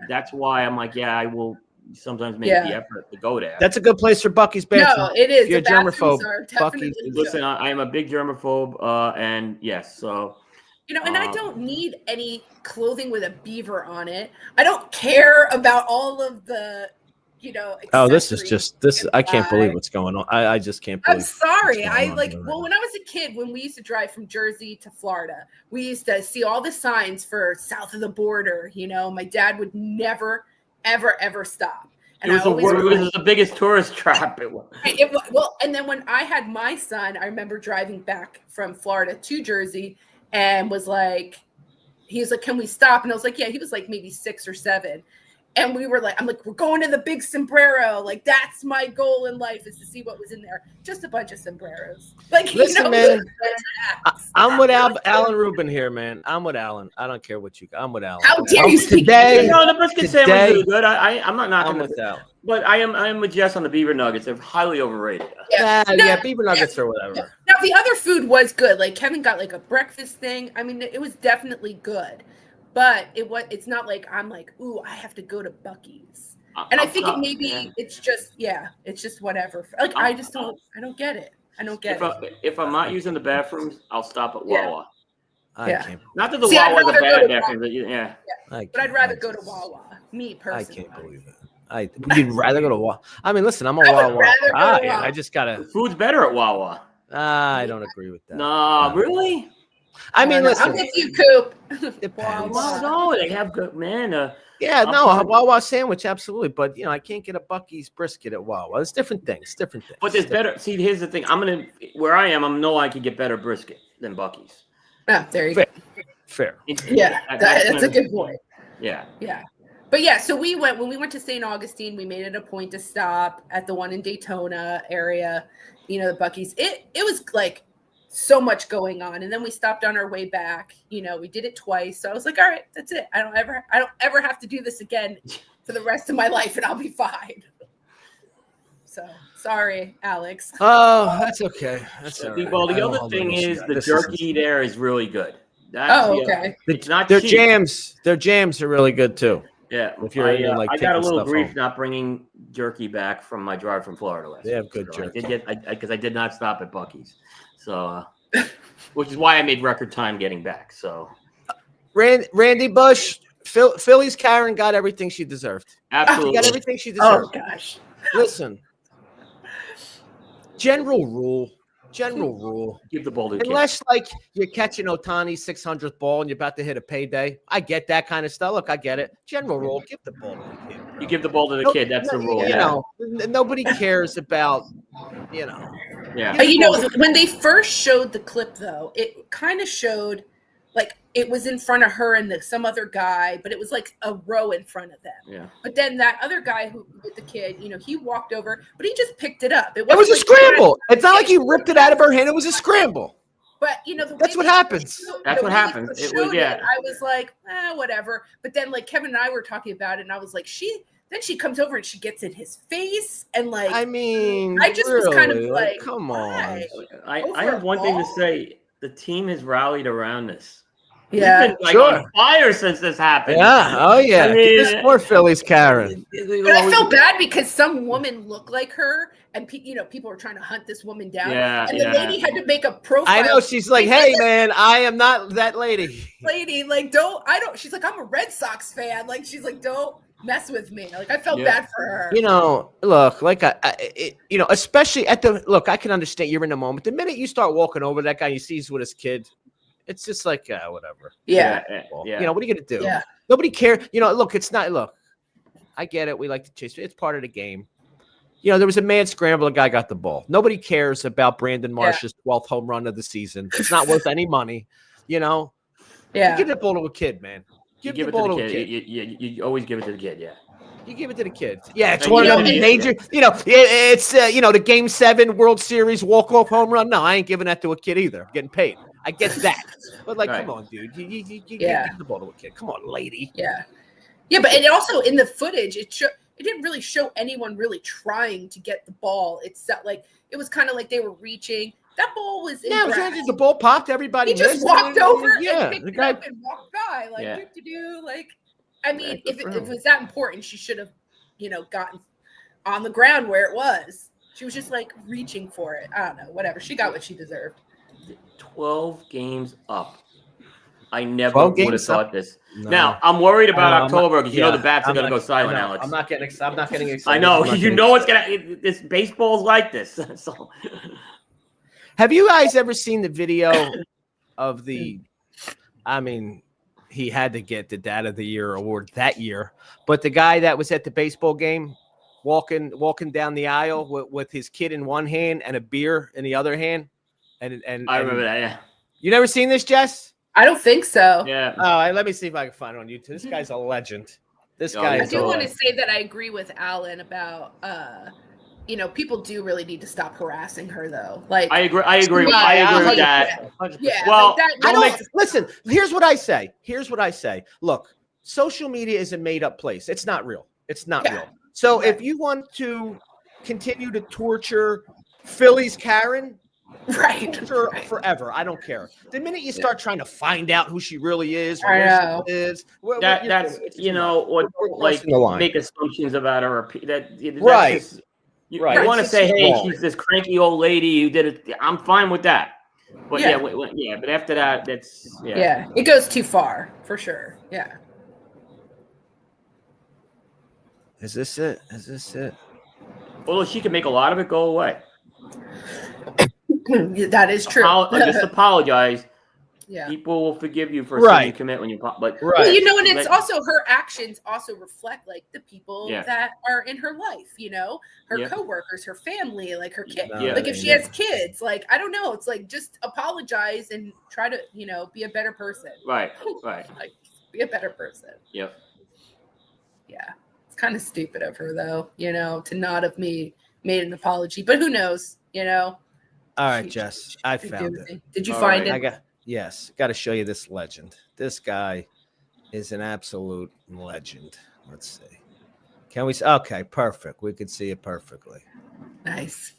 that's why I'm like, I will sometimes make the effort to go there. That's a good place for Bucky's bathroom. No, it is. If you're a germaphobe, Bucky's. Listen, I am a big germaphobe, and yes, so. You know, and I don't need any clothing with a beaver on it. I don't care about all of the, Oh, this is just this. I can't believe what's going on. I just can't believe. I'm sorry. When I was a kid, when we used to drive from Jersey to Florida, we used to see all the signs for south of the border. My dad would never, ever, ever stop. And it was the biggest tourist trap. Well, and then when I had my son, I remember driving back from Florida to Jersey, and he was like, "Can we stop?" And I was like, "Yeah." He was like maybe 6 or 7. And we were like, I'm like, we're going to the big sombrero. Like, that's my goal in life, is to see what was in there. Just a bunch of sombreros. Like, listen, man, I'm with Alan Rubin here, man. I'm with Alan. I don't care what I'm with Alan. How dare you speak today? No, the brisket sandwich is good. I'm not knocking with Alan. But I am with Jess on the beaver nuggets. They're highly overrated. Yeah, beaver nuggets or whatever. Now, the other food was good. Like, Kevin got like a breakfast thing. I mean, it was definitely good. But it's not like I'm like, ooh, I have to go to Bucky's. And I think it's just whatever. Like, I don't get it. I don't get it. If I'm not using the bathrooms, I'll stop at Wawa. Yeah. Not that the Wawa is a bad bathroom, but But I'd rather go to Wawa. Me personally. I can't believe it. You'd rather go to Wawa. I mean, listen, I'm a Wawa. I just gotta. The food's better at Wawa. I don't agree with that. No, really? I mean, listen. I'm with you, Coop. Well, no, they have good, man. A Wawa sandwich, absolutely. But, I can't get a Bucky's brisket at Wawa. It's different things. But there's better. See, here's the thing. Where I am, I can get better brisket than Bucky's. Oh, there you go. Fair. Yeah, that's a good point. Yeah. Yeah. But yeah, so when we went to St. Augustine, we made it a point to stop at the one in Daytona area, the Bucky's. It was like so much going on. And then we stopped on our way back. We did it twice. So I was like, all right, that's it. I don't ever have to do this again for the rest of my life, and I'll be fine. So sorry, Alex. Oh, that's okay. That's all right. Well, the other thing is the jerky there is really good. Okay. It's not their cheap. jams. Their jams are really good too. Yeah, if you're I got a little grief not bringing jerky back from my drive from Florida last They have week. good jerky. Because I did not stop at Bucky's, so which is why I made record time getting back. So, Randy Bush, Philly's Karen got everything she deserved. Absolutely, she got everything she deserved. Oh gosh, listen. General rule. Give the ball to the kid. Unless like you're catching Ohtani's 600th ball and you're about to hit a payday. I get that kind of stuff. Look, I get it. General rule, give the ball to the kid. You give the ball to the kid. That's the rule. You know, nobody cares about, you know. Yeah. You know, when they first showed the clip, though, it kind of showed like it was in front of her and some other guy, but it was like a row in front of them. Yeah. But then that other guy who with the kid, you know, he walked over, but he just picked it up. It was a scramble. It's not like he ripped it out of her hand. It was a scramble. But you know, that's what happens. That's what happens. It was I was like, whatever. But then like Kevin and I were talking about it, and I was like, then she comes over and she gets in his face, and like, I mean, I just was kind of like, come on. I have one thing to say. The team has rallied around this. Yeah, been, like, on fire since this happened. Yeah, oh yeah. I mean, this poor Phillies, Karen. But I felt bad because some woman looked like her, and people were trying to hunt this woman down. Yeah, and the lady had to make a profile. I know. She's like, "Hey, man, I am not that lady." Lady, like, she's like, I'm a Red Sox fan. Like, she's like, don't mess with me. Like, I felt bad for her. You know, look, like you know, especially I can understand you're in the moment. The minute you start walking over that guy, you see he's with his kid. It's just like whatever. Yeah. You know, what are you gonna do? Yeah. Nobody cares. You know, look, it's not. Look, I get it. We like to chase. It's part of the game. You know, there was a mad scramble. A guy got the ball. Nobody cares about Brandon Marsh's 12th home run of the season. It's not worth any money. You know. Yeah. Give the ball to a kid, man. Give it to the kid. You always give it to the kid. Yeah. You give it to the kids. Yeah, it's one of them major. You know, it's you know, the Game 7 World Series walk-off home run. No, I ain't giving that to a kid either. I'm getting paid. I get that. But like, come on, dude. You give the ball to a kid. Come on, lady. Yeah. Yeah, but it also in the footage, it didn't really show anyone really trying to get the ball. It's like it was kind of like they were reaching. That ball was in the ball popped. Everybody just walked over and picked it up and walked by. Like, do like. I mean, if it was that important, she should have, you know, gotten on the ground where it was. She was just like reaching for it. I don't know, whatever. She got what she deserved. 12 games up. I never would have thought this. No. Now, I'm worried about October because you know the bats are going to go silent, Alex. I'm not getting excited. I know. You know what's going to – this baseball's like this. So. Have you guys ever seen the video of the – I mean – he had to get the Dad of the Year award that year. But the guy that was at the baseball game walking down the aisle with his kid in one hand and a beer in the other hand. And I remember that, yeah. You never seen this, Jess? I don't think so. Yeah. Oh, let me see if I can find it on YouTube. This guy's a legend. I do want to say that I agree with Alan about you know, people do really need to stop harassing her, though. Like, I agree with that. 100%. Yeah. Well, like listen. Here's what I say. Look, social media is a made-up place. It's not real. It's not real. So if you want to continue to torture Philly's Karen, torture forever. I don't care. The minute you start trying to find out who she really is, that's you know, or like make assumptions about her. Right. You want to say, hey, she's this cranky old lady who did it. I'm fine with that. But but after that, that's it goes too far for sure. Yeah. Is this it? Well, she can make a lot of it go away. That is true. Just apologize. Yeah. People will forgive you for a sin you commit when you but well, you know, and it's also her actions also reflect like the people that are in her life, you know, her coworkers, her family, like her kid. Like if she has kids, like I don't know, it's like just apologize and try to, you know, be a better person. Right. Like be a better person. Yep. Yeah. It's kind of stupid of her though, you know, to not have made an apology. But who knows, you know? All right, Jess. I found it. Did you find it? Yes, got to show you this legend. This guy is an absolute legend. Let's see. Can we? Okay, perfect. We could see it perfectly. Nice.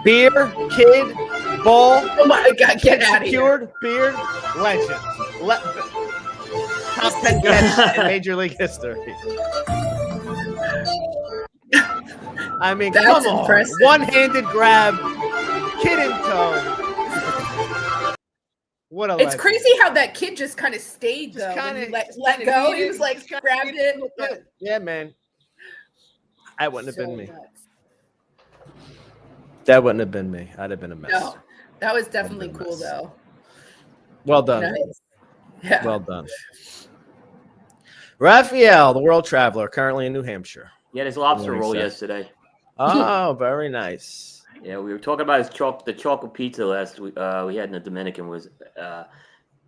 Beer, kid, ball. Oh my God, get out of here. Secured, beard, legend. Top 10 catch in Major League history. I mean, that's come on. Impressive. One-handed grab, kid in tow. What a It's crazy how that kid just kind of stayed though. Let go. He was like grabbed it. Yeah, man. That wouldn't have been me. Nuts. That wouldn't have been me. I'd have been a mess. No, that was definitely been a cool mess. though. Well done. Nice. Yeah. Well done. Raphael, the world traveler, currently in New Hampshire. He had his lobster Morning, roll sir. yesterday. Oh, very nice. Yeah, we were talking about the chocolate pizza last week. We had in the Dominican was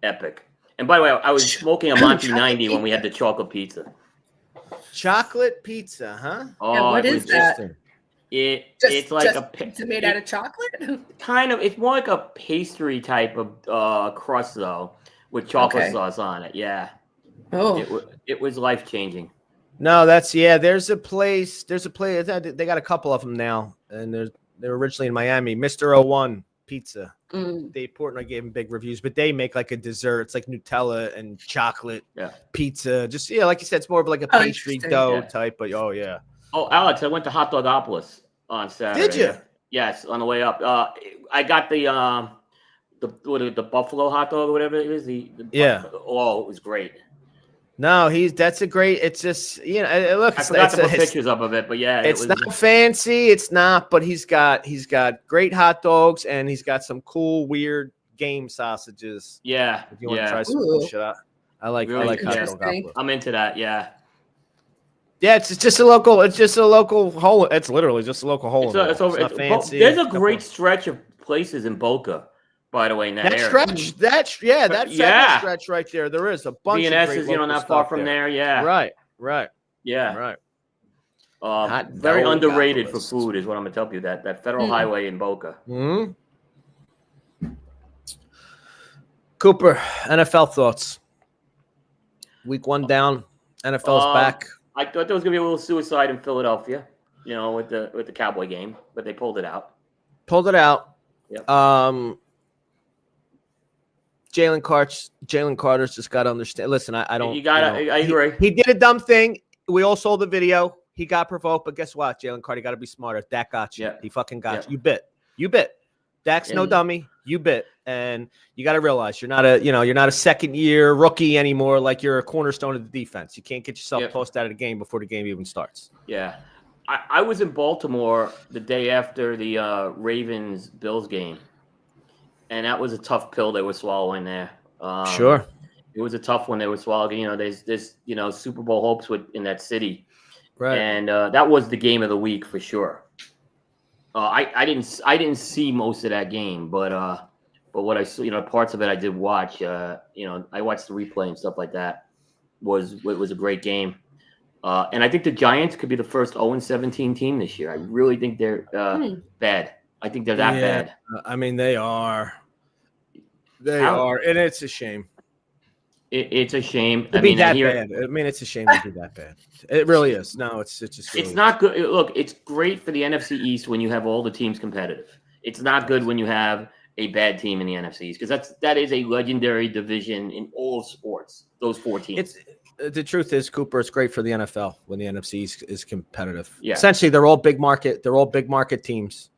epic. And by the way, I was smoking a Monty 90 when we had the chocolate pizza. Chocolate pizza, huh? Oh, Yeah, what it is was that? just- it's like a pizza made out of chocolate. kind of. It's more like a pastry type of crust though, with chocolate Okay. sauce on it. Yeah, Oh, it was life changing. No, there's a place. They got a couple of them now, and they're originally in Miami. Mr. 01 Pizza. Dave Portnoy gave them big reviews, but they make like a dessert. It's like Nutella and chocolate pizza. Just like you said, it's more of like a pastry dough type. But yeah. Oh, Alex, I went to Hot Dogopolis on Saturday. Did you? Yes, on the way up. I got the buffalo hot dog or whatever it is. Oh, it was great. No, that's a great. It's just look. I forgot to put pictures up of it, but yeah, it's not fancy. It's not, but he's got great hot dogs and he's got some cool, weird game sausages. Yeah, if you want to try some cool shit out. I like Hot Dog. I'm into that. Yeah. Yeah, it's just a local. It's just a local hole. It's literally just a local hole. It's not fancy. There's a great stretch of places in Boca, by the way. In that area. That stretch right there. There is a bunch. B&S is not far from there. Yeah. Right. Yeah. Right. Very underrated for food is what I'm gonna tell you. That Federal Highway in Boca. Cooper, NFL thoughts. Week 1 down. NFL's back. I thought there was gonna be a little suicide in Philadelphia, with the Cowboy game, but they pulled it out. Yep. Jalen Carter's just got to understand. Listen, I don't. I agree. He did a dumb thing. We all saw the video. He got provoked, but guess what? Jalen Carter, you got to be smarter. Dak got you. Yep. He fucking got you. Yep. You bit. Dak's no dummy. You bit, and you got to realize you're not a second year rookie anymore. Like you're a cornerstone of the defense. You can't get yourself tossed out of the game before the game even starts. Yeah, I was in Baltimore the day after the Ravens-Bills game, and that was a tough pill they were swallowing there. Sure, it was a tough one they were swallowing. There's Super Bowl hopes in that city, right? And that was the game of the week for sure. I didn't see most of that game, but what I saw, parts of it I did watch. I watched the replay and stuff like that. It was a great game, and I think the Giants could be the first 0-17 team this year. I really think they're bad. I think they're that bad. I mean, they are. They are, and it's a shame. It's a shame. To be that bad. I mean, it's a shame to be that bad. It really is. No, it's just. Really it's not good. Look, it's great for the NFC East when you have all the teams competitive. It's not good when you have a bad team in the NFC East because that is a legendary division in all sports. Those 4 teams. The truth is, Cooper, it's great for the NFL when the NFC East is competitive. Yeah. Essentially, they're all big market. They're all big market teams.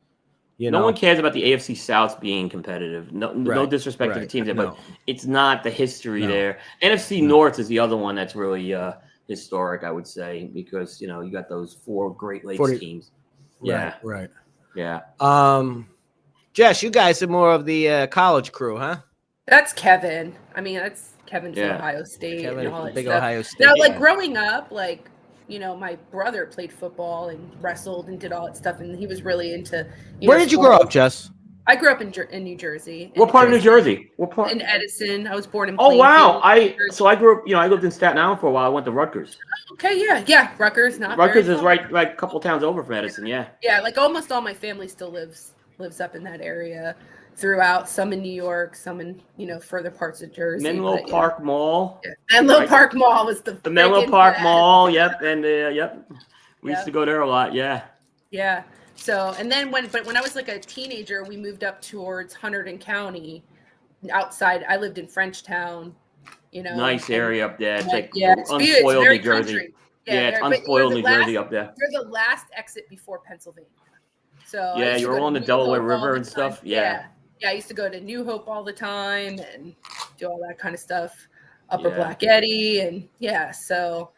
No one cares about the AFC South being competitive. No disrespect to the teams there, but it's not the history there. NFC North is the other one that's really historic, I would say, because you got those 4 Great Lakes teams. Yeah, right. Yeah. Jess, you guys are more of the college crew, huh? That's Kevin. I mean, that's Kevin's Ohio State Kevin, and all that big stuff. Ohio State. Now, growing up, my brother played football and wrestled and did all that stuff, and he was really into. Where did you grow up, Jess? I grew up in New Jersey. What part of New Jersey? What part? In Edison. I was born in. Oh wow! I grew up. I lived in Staten Island for a while. I went to Rutgers. Okay, yeah. Rutgers, Rutgers is right a couple towns over from Edison. Yeah. Yeah, almost all my family still lives up in that area. Throughout, some in New York, some in further parts of Jersey. Menlo Park Mall. Yeah. Menlo Park Mall was the Menlo Park Mall. Yep, and we used to go there a lot. Yeah. Yeah. So, and then when I was like a teenager, we moved up towards Hunterdon County. Outside, I lived in Frenchtown. Nice area up there. It's like it's unspoiled very New Jersey. country. Yeah, it's unspoiled New Jersey up there. You're the last exit before Pennsylvania. So yeah, you were on the Delaware River and stuff. Yeah. Yeah, I used to go to New Hope all the time and do all that kind of stuff. Upper Black Eddy. And so,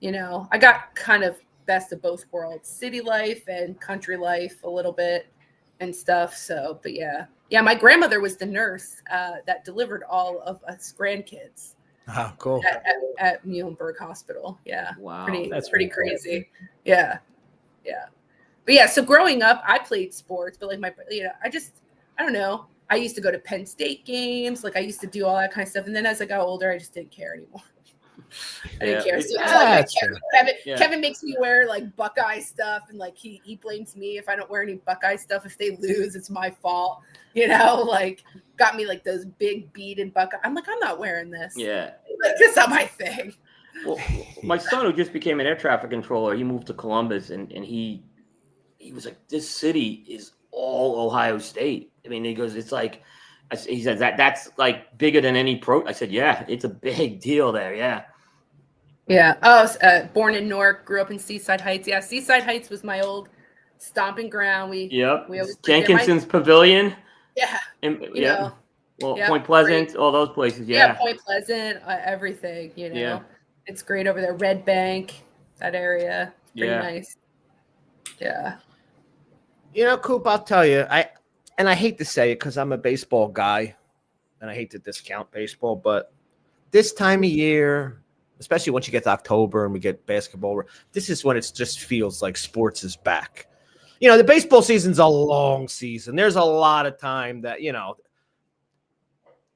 I got kind of best of both worlds, city life and country life a little bit. and stuff. So, but yeah, my grandmother was the nurse that delivered all of us grandkids Oh, cool. at Muhlenberg Hospital. Yeah, Wow. that's pretty crazy. Yeah. But yeah, so growing up, I played sports, but like I don't know. I used to go to Penn State games. Like I used to do all that kind of stuff. And then as I got older, I just didn't care anymore. I didn't care. So Kevin makes me wear like Buckeye stuff, and like he blames me if I don't wear any Buckeye stuff. If they lose, it's my fault. Like got me like those big beaded Buckeye. I'm like, I'm not wearing this. Yeah. Like, this is not my thing. Well, my son, who just became an air traffic controller, he moved to Columbus, and he was like, this city is all Ohio State. I mean, he goes, it's like, he says that's like bigger than any pro. I said, yeah, it's a big deal there. Yeah. Yeah. Oh, born in Newark, grew up in Seaside Heights. Yeah, Seaside Heights was my old stomping ground. We always Jenkinson's Pavilion. Yeah. And, know, Point Pleasant, all those places. Yeah. Point Pleasant, everything. Yeah. It's great over there. Red Bank, that area, pretty nice. Yeah. Coop, I'll tell you, I hate to say it because I'm a baseball guy, and I hate to discount baseball, but this time of year, especially once you get to October and we get basketball, this is when it just feels like sports is back. The baseball season's a long season. There's a lot of time that,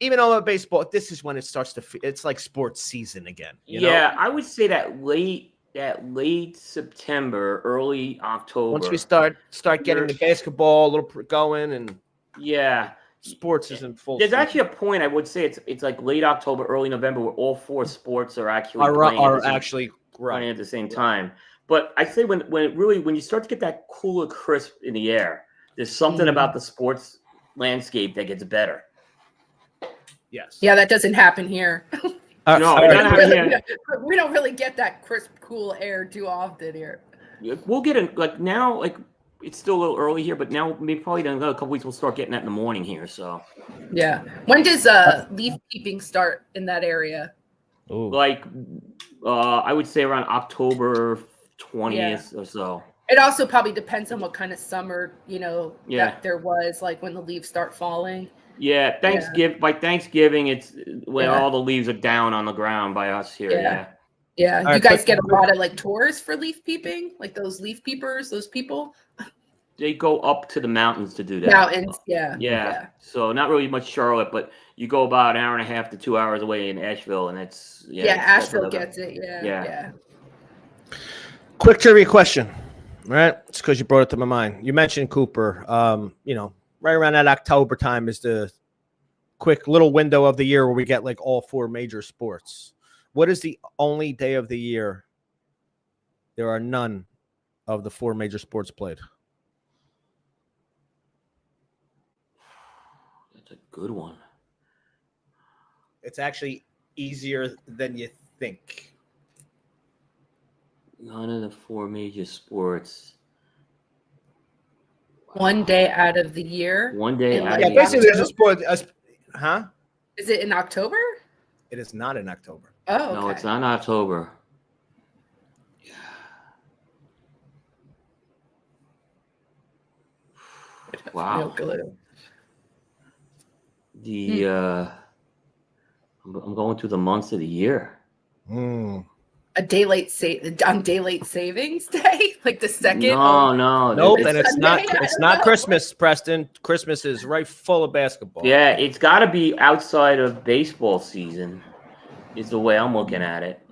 even though baseball, this is when it starts to feel, it's like sports season again. You know? I would say that late September, early October. Once we start getting the basketball a little going, and sports is in full. There's actually a point I would say it's like late October, early November, where all four sports are actually playing at the same time. But I say when you start to get that cooler crisp in the air, there's something about the sports landscape that gets better. Yes. Yeah, that doesn't happen here. No, we don't really get that crisp, cool air too often here. We'll get it like now, like it's still a little early here, but now maybe probably in another couple weeks we'll start getting that in the morning here. So yeah, when does leaf peeping start in that area? Ooh. Like I would say around October 20th or so. It also probably depends on what kind of summer that there was, like when the leaves start falling. Yeah, by Thanksgiving, it's when all the leaves are down on the ground by us here. Yeah. All You guys get a lot of like tours for leaf peeping, like those leaf peepers, those people. They go up to the mountains to do that. Mountains, yeah. So not really much Charlotte, but you go about an hour and a half to 2 hours away in Asheville, and it's Asheville gets it. Yeah. Quick trivia question, right? It's because you brought it to my mind. You mentioned Cooper. Right around that October time is the quick little window of the year where we get like all four major sports. What is the only day of the year there are none of the four major sports played? That's a good one. It's actually easier than you think. None of the four major sports. One day out of the year. One day out of the year. Basically there's a sport. Huh? Is it in October? It is not in October. Oh, okay. No, it's not in October. Wow. I'm going through the months of the year. On daylight savings day, like the second. No. Nope, and it's not. It's not Christmas, Preston. Christmas is right full of basketball. Yeah, it's got to be outside of baseball season. Is the way I'm looking at it.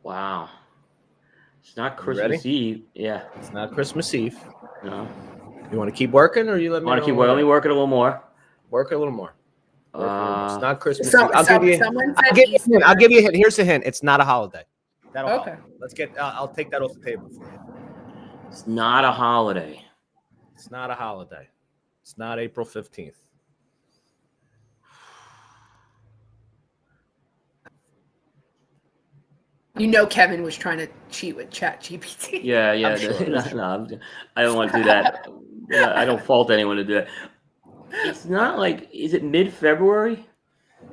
Wow. It's not Christmas Eve. Yeah. It's not Christmas Eve. No. You want to keep working, or you let me? Want to keep working? Let me work it a little more. Work a little more. It's not Christmas Eve. I'll give you a hint. Here's a hint. It's not a holiday. That'll help. Let's get. I'll take that off the table for you. It's not a holiday. It's not a holiday. It's not April 15th. Kevin was trying to cheat with ChatGPT. Yeah. Sure. No, I don't want to do that. I don't fault anyone to do that. It's not like, is it mid-February?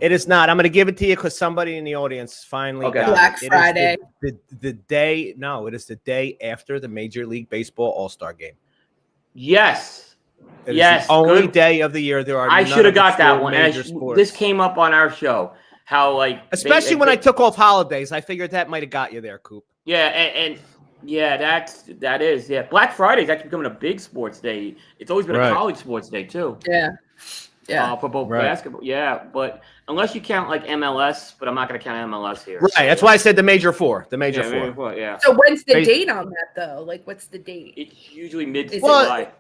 It is not. I'm going to give it to you because somebody in the audience finally Okay. got Black it. Friday. It is the day. No, it is the day after the Major League Baseball All-Star Game. Yes. It is Yes. the only Good. day of the year there are. I none should have of the got that four one. And major sports. this came up on our show. How like Especially when I took off holidays, I figured that might have got you there, Coop. Yeah, and yeah, that is Black Friday is actually becoming a big sports day. It's always been Right. a college sports day too. Yeah. Yeah. For both Right. basketball. Yeah, but unless you count like MLS, but I'm not going to count MLS here. Right. That's why I said the major four. The major Yeah, four. four. Yeah. So when's the Bas- date on that though? Like, what's the date? It's usually mid Is July. it-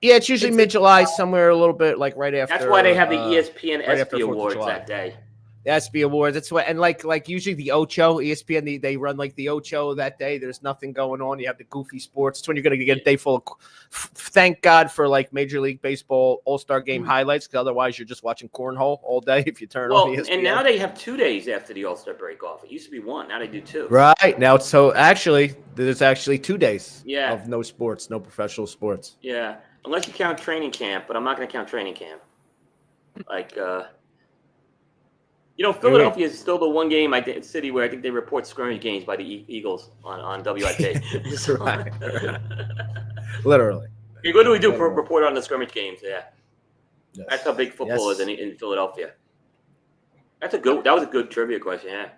Yeah, it's usually It's- mid-July, somewhere a little bit like right after. That's why they have the ESPN right after ESPY 4th of Awards July. that day. The ESPY Awards. That's what, and like usually the Ocho, ESPN, they run like the Ocho that day. There's nothing going on. You have the goofy sports. It's when you're going to get a day full of. Thank God for like Major League Baseball All-Star Game highlights, because otherwise you're just watching cornhole all day if you turn Well, on ESPN. and now they have 2 days after the All-Star break off. It used to be one. Now they do two. Right now, so actually, there's actually 2 days Yeah. of no sports, no professional sports. Yeah, unless you count training camp, but I'm not going to count training camp. Like, Philadelphia is still the one game city where I think they report scrimmage games by the Eagles on WIP. Right. Literally. What do we do for report on the scrimmage games? Yeah, Yes. that's how big football Yes. is in Philadelphia. That was a good trivia question. Yeah.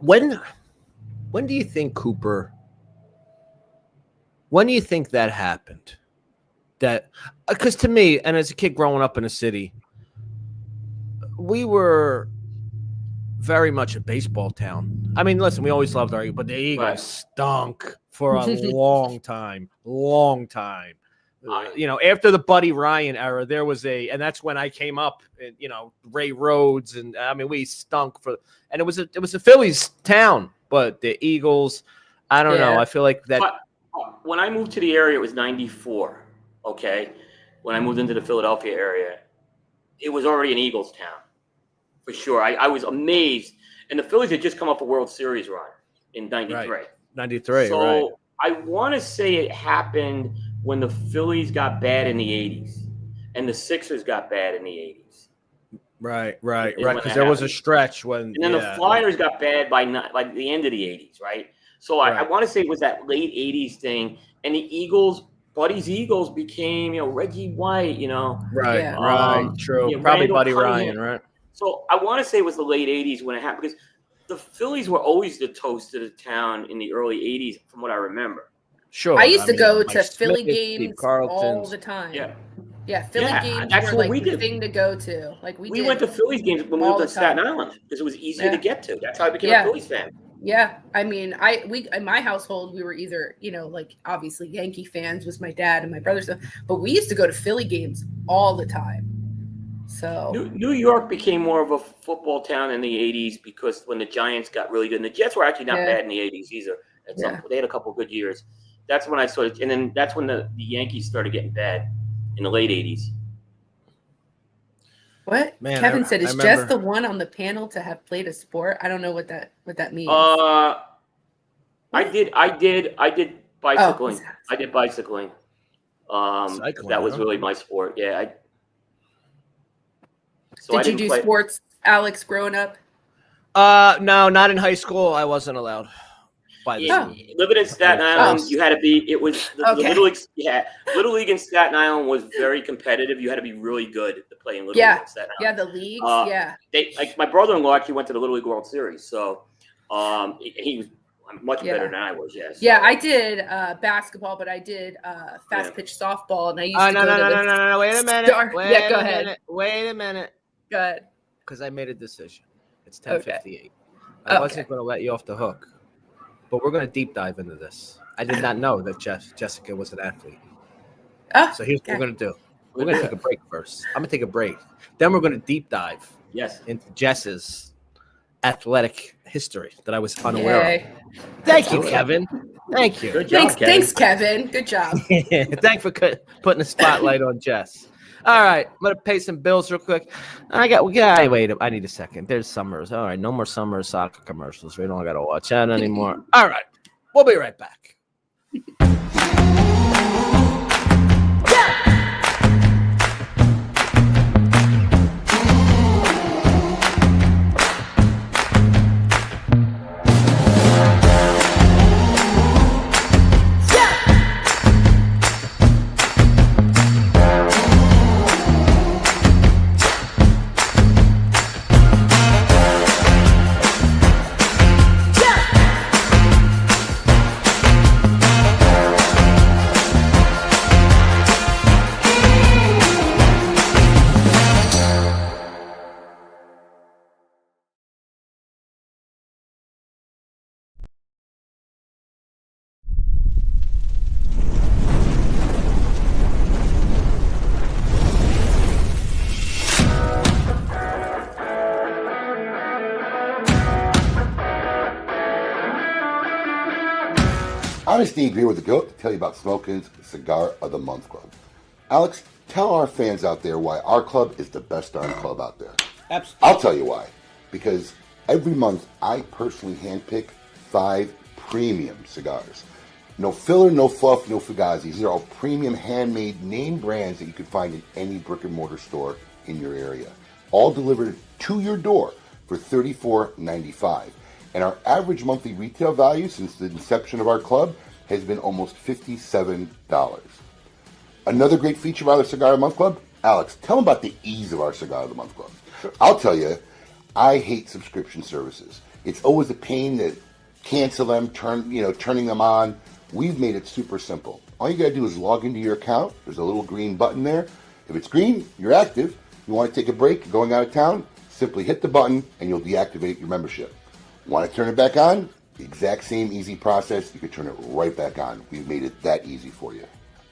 When do you think, Cooper? When do you think that happened? That because to me, and as a kid growing up in a city, we were very much a baseball town. I mean, listen, we always loved our, but the Eagles Right. stunk for a long time. Right. After the Buddy Ryan era, there was and that's when I came up. And, Ray Rhodes, and I mean, we stunk and it was a Phillies town, but the Eagles, I don't know. I feel like that. But when I moved to the area, it was 94. Okay, when I moved into the Philadelphia area, it was already an Eagles town for sure. I was amazed, and the Phillies had just come off a World Series run in '93. Right. 93. So right. I want to say it happened when the Phillies got bad in the 80s and the Sixers got bad in the 80s. Right. is when Because that there was a happened. stretch when. And then the Flyers got bad by the end of the 80s, right? So I Right. want to say it was that late 80s thing. And the Eagles, Buddy's Eagles became, Reggie White, Right. Yeah. Right. True. Probably Randall Buddy Cunningham. Ryan. Right. So I want to say it was the late 80s when it happened because the Phillies were always the toast of the town in the early 80s, from what I remember. Sure. I used to go Mike to Philly Smith, Steve games Carlton. all the time. Yeah. Yeah, Philly Yeah, games that's were what like we the did. thing to go to. Like we went to Phillies games when we all lived the in Staten time. Island because it was easier Yeah. to get to. That's how I became Yeah. a Phillies fan. Yeah, I mean, we in my household we were either like obviously Yankee fans was my dad and my brothers, but we used to go to Philly games all the time. So New York became more of a football town in the 80s because when the Giants got really good, and the Jets were actually not Yeah. bad in the 80s either. They had a couple good years. That's when I started, and then that's when the Yankees started getting bad in the late 80s. what Man, Kevin I said is remember- Jess the one on the panel to have played a sport. I don't know what that means. I did bicycling. Oh, I did bicycling. Cycling, That was huh? really my sport. Yeah. Did you do sports, Alex, growing up? No, not in high school. I wasn't allowed. By the Yeah, living in Staten Island, you had to be. It was the Okay. Little League. Yeah, Little League in Staten Island was very competitive. You had to be really good to play in Little League in Staten Island. Yeah, the leagues. Yeah. They like my brother-in-law actually went to the Little League World Series, so he was much better than I was. Yes. Yeah, I did basketball, but I did fast pitch softball, and I used to go to No. Wait a minute. Star- Wait Yeah, go a ahead. minute. Wait a minute. Go ahead. Because I made a decision. It's Okay. 10:58. I wasn't going to let you off the hook, but we're going to deep dive into this. I did not know that Jessica was an athlete. Oh, So here's what okay. we're going to do. We're going to take a break first. I'm going to take a break. Then we're going to deep dive Yes. into Jess's athletic history that I was unaware Yay. of. Thank you, Kevin. Thank you. Good job, Thanks, Kevin. Good job. Thanks for putting the spotlight on Jess. All right, I'm gonna pay some bills real quick. Wait. I need a second. There's Summers. All right, no more summer soccer commercials. We don't gotta watch that anymore. All right, we'll be right back. Honest Abe here with the GOAT to tell you about Smoking's Cigar of the Month Club. Alex, tell our fans out there why our club is the best darn club out there. Absolutely. I'll tell you why. Because every month I personally handpick 5 premium cigars. No filler, no fluff, no fugazis. These are all premium handmade name brands that you can find in any brick and mortar store in your area. All delivered to your door for $34.95. And our average monthly retail value since the inception of our club has been almost $57. Another great feature of our Cigar of the Month Club, Alex, tell them about the ease of our Cigar of the Month Club. I'll tell you, I hate subscription services. It's always a pain to cancel them, turning them on. We've made it super simple. All you gotta do is log into your account. There's a little green button there. If it's green, you're active. You want to take a break, you're going out of town, simply hit the button and you'll deactivate your membership. Want to turn it back on? The exact same easy process. You can turn it right back on. We've made it that easy for you.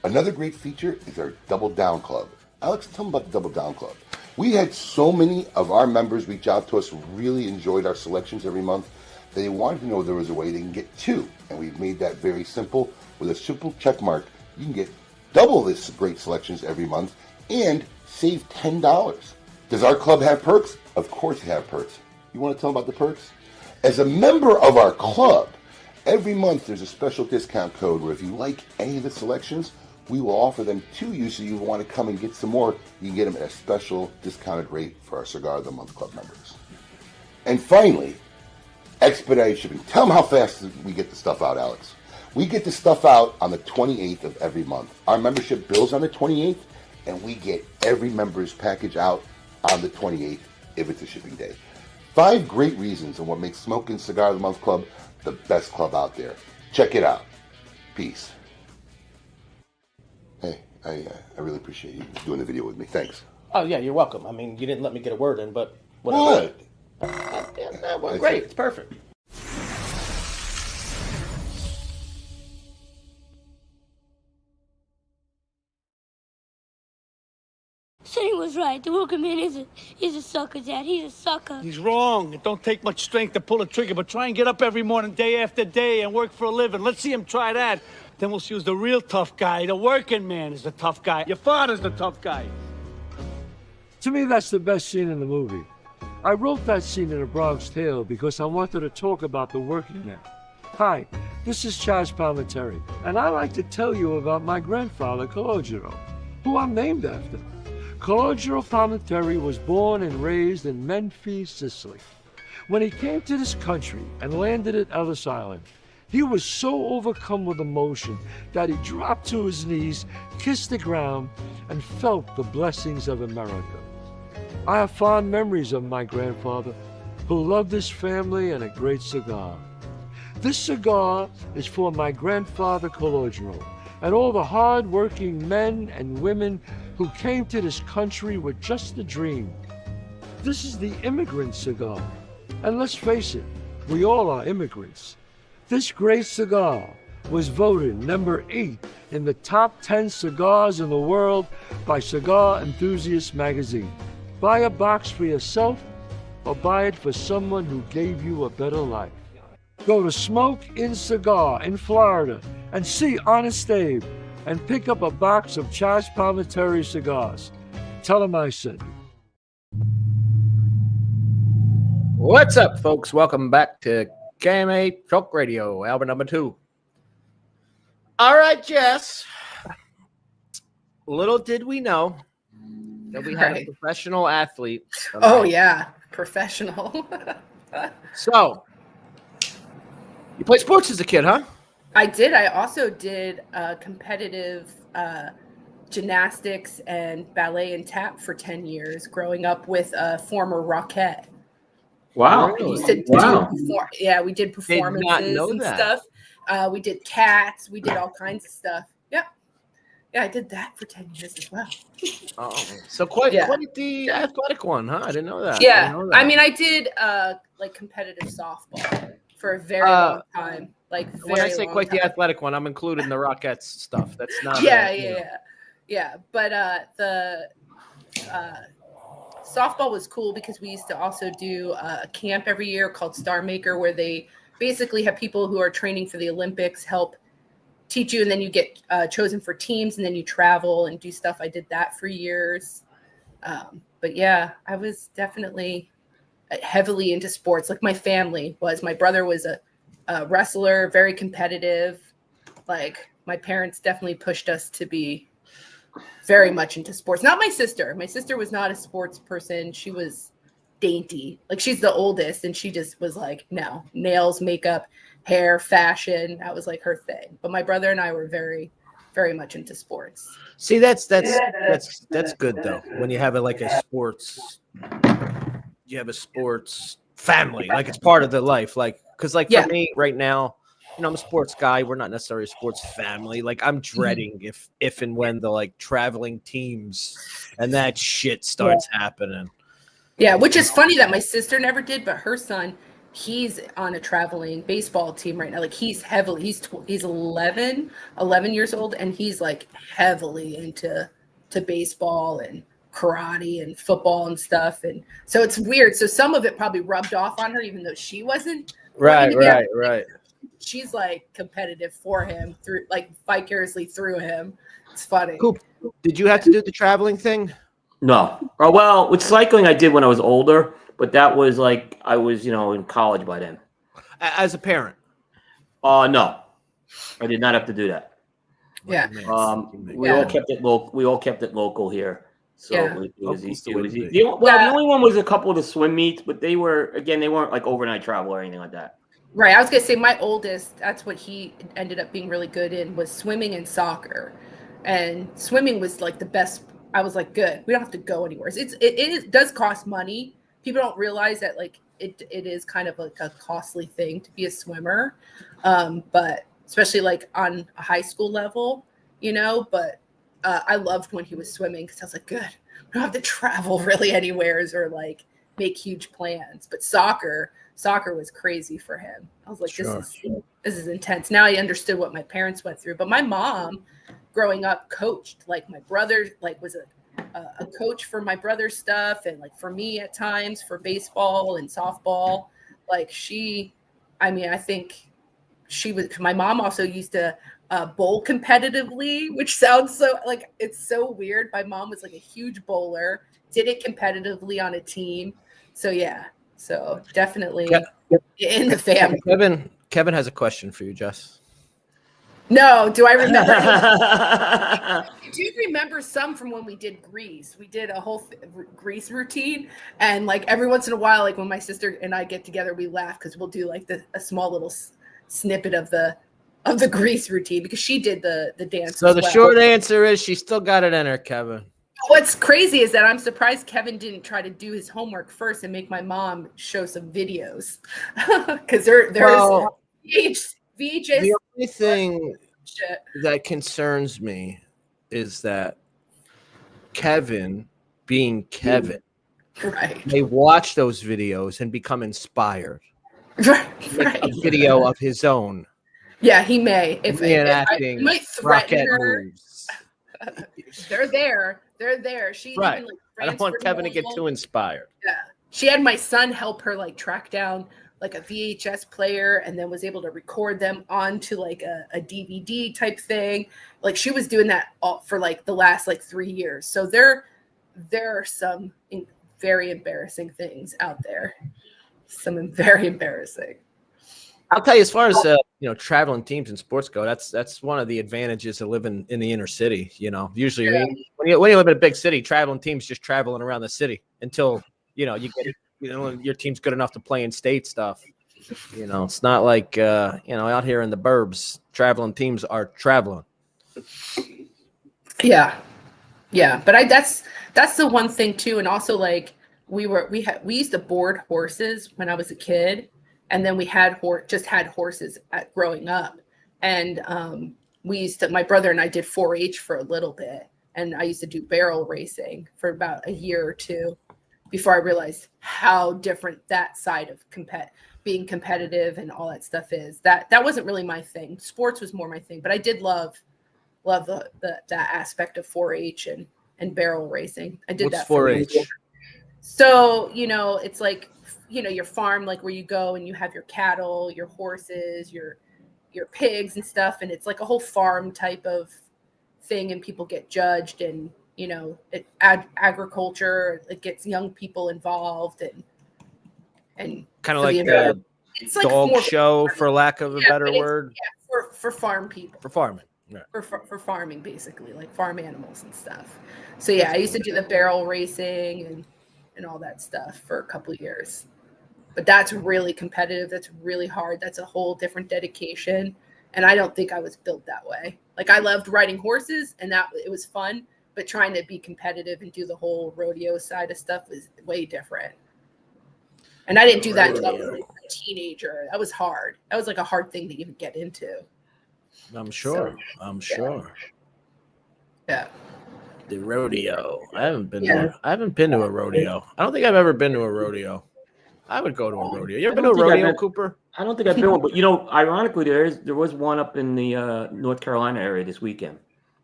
Another great feature is our Double Down Club. Alex, tell them about the Double Down Club. We had so many of our members reach out to us who really enjoyed our selections every month that they wanted to know there was a way they can get 2. And we've made that very simple. With a simple check mark, you can get double this great selections every month and save $10. Does our club have perks? Of course it have perks. You want to tell them about the perks? As a member of our club, every month there's a special discount code where if you like any of the selections, we will offer them to you, so you want to come and get some more, you can get them at a special discounted rate for our Cigar of the Month Club members. And finally, expedited shipping. Tell them how fast we get the stuff out, Alex. We get the stuff out on the 28th of every month. Our membership bills on the 28th, and we get every member's package out on the 28th if it's a shipping day. 5 great reasons on what makes Smoking Cigar of the Month Club the best club out there. Check it out. Peace. Hey, I really appreciate you doing the video with me. Thanks. Oh, yeah, you're welcome. I mean, you didn't let me get a word in, but whatever. What? Well, great. It's perfect. Sonny was right. The working man is a sucker, Dad. He's a sucker. He's wrong. It don't take much strength to pull a trigger, but try and get up every morning, day after day, and work for a living. Let's see him try that. Then we'll see who's the real tough guy. The working man is the tough guy. Your father's the tough guy. To me, that's the best scene in the movie. I wrote that scene in A Bronx Tale because I wanted to talk about the working man. Hi, this is Chaz Palminteri, and I'd like to tell you about my grandfather, Calogero, who I'm named after. Calogero Palminteri was born and raised in Menfis, Sicily. When he came to this country and landed at Ellis Island, he was so overcome with emotion that he dropped to his knees, kissed the ground, and felt the blessings of America. I have fond memories of my grandfather, who loved his family and a great cigar. This cigar is for my grandfather Calogero and all the hard-working men and women who came to this country with just a dream. This is the immigrant cigar. And let's face it, we all are immigrants. This great cigar was voted number 8 in the top 10 cigars in the world by Cigar Enthusiast magazine. Buy a box for yourself or buy it for someone who gave you a better life. Go to Smoke Inn Cigar in Florida and see Honest Abe and pick up a box of Chaz Palminteri cigars. Tell him I said it. What's up, folks? Welcome back to KMA Talk Radio, album number 2. All right, Jess. Little did we know that we had a professional athlete. Oh, yeah. Professional. So, you played sports as a kid, huh? I did. I also did competitive gymnastics and ballet and tap for 10 years, growing up with a former Rockette. Wow. We used to we did performances and stuff. We did cats. We did all kinds of stuff. Yep. Yeah, I did that for 10 years as well. Oh, so quite the athletic one, huh? I didn't know that. Yeah. I mean, I did like competitive softball for a very long time. Like when I say quite the athletic one, I'm including the Rockettes stuff. That's not. Yeah. But the softball was cool because we used to also do a camp every year called Star Maker, where they basically have people who are training for the Olympics help teach you, and then you get chosen for teams, and then you travel and do stuff. I did that for years. But yeah, I was definitely heavily into sports. Like my family was. My brother was a wrestler, very competitive. Like my parents definitely pushed us to be very much into sports. Not my sister. My sister was not a sports person. She was dainty. Like she's the oldest, and she just was like, no, nails, makeup, hair, fashion. That was like her thing. But my brother and I were very, very much into sports. See, that's good though. When you have you have a sports family, like it's part of the life. Like, because like for me right now, I'm a sports guy. We're not necessarily a sports family. Like I'm dreading if and when the like traveling teams and that shit starts happening. Yeah, which is funny that my sister never did, but her son, he's on a traveling baseball team right now. Like he's 11 years old, and he's like heavily into baseball and karate and football and stuff. And so it's weird. So some of it probably rubbed off on her, even though she wasn't. Right. She's like competitive for him through, like vicariously through him. It's funny. Cool. Did you have to do the traveling thing? No. Well, with cycling, I did when I was older, but that was like I was, in college by then. As a parent? No, I did not have to do that. Yeah. We all kept it local. We all kept it local here, so it was easy. The only one was a couple of the swim meets, but they weren't like overnight travel or anything like that. Right. I was gonna say my oldest, that's what he ended up being really good in, was swimming and soccer, and swimming was like the best. I was like, good. We don't have to go anywhere. It does cost money. People don't realize that like it is kind of like a costly thing to be a swimmer, but especially like on a high school level, But I loved when he was swimming because I was like, good. We don't have to travel really anywheres or like make huge plans. But soccer was crazy for him. I was like, this is intense. Now I understood what my parents went through. But my mom, growing up, coached. Like my brother, like was a coach for my brother's stuff, and like for me at times for baseball and softball. Like I think she was. My mom also used to bowl competitively, which sounds so like it's so weird. My mom was like a huge bowler, did it competitively on a team. So yeah, so definitely in the family. Kevin has a question for you, Jess. No, do I remember? I do remember some from when we did Grease. We did a whole Grease routine, and like every once in a while, like when my sister and I get together, we laugh because we'll do like a small little snippet of the Grease routine because she did the dance. So the short answer is she still got it in her, Kevin. What's crazy is that I'm surprised Kevin didn't try to do his homework first and make my mom show some videos because there's VHS. The only thing that concerns me is that Kevin, being Kevin, may watch those videos and become inspired. Make a video of his own. Yeah, he may. If reenacting might threaten her. Moves. They're there. She even, like, I don't want Kevin to get too inspired. Yeah. She had my son help her like track down like a VHS player, and then was able to record them onto like a DVD type thing. Like she was doing that for like the last like 3 years. So there are some very embarrassing things out there. Some very embarrassing. I'll tell you, as far as traveling teams and sports go, that's one of the advantages of living in the inner city. Usually when you live in a big city, traveling teams just traveling around the city until you get your team's good enough to play in state stuff. It's not like out here in the burbs, traveling teams are traveling. Yeah, but that's the one thing too, and also like we used to board horses when I was a kid. And then we had horses growing up, and my brother and I did 4-H for a little bit, and I used to do barrel racing for about a year or two before I realized how different that side of being competitive and all that stuff is. That wasn't really my thing. Sports was more my thing, but I did love that aspect of 4-H and barrel racing. I did that. 4-H? So it's like your farm, like where you go and you have your cattle, your horses, your your pigs and stuff, and it's like a whole farm type of thing, and people get judged, and agriculture, it gets young people involved, and Kind of for like the the it's like dog more show, for lack of a better but it's- word, for farm people, for farming. Right. for farming, basically, like farm animals and stuff. So yeah, I used to do the barrel racing and all that stuff for a couple of years. But that's really competitive. That's really hard. That's a whole different dedication. And I don't think I was built that way. Like, I loved riding horses, and that it was fun, but trying to be competitive and do the whole rodeo side of stuff was way different. And I didn't do that until I was like a teenager. That was hard. That was like a hard thing to even get into. I'm sure. So, I'm sure. Yeah. The rodeo. I haven't been Yeah. to. I haven't been to a rodeo. I don't think I've ever been to a rodeo. I would go to a rodeo. You ever I been to a don't think I've rodeo, been- Cooper? I don't think I've been one, but ironically, there was one up in the North Carolina area this weekend.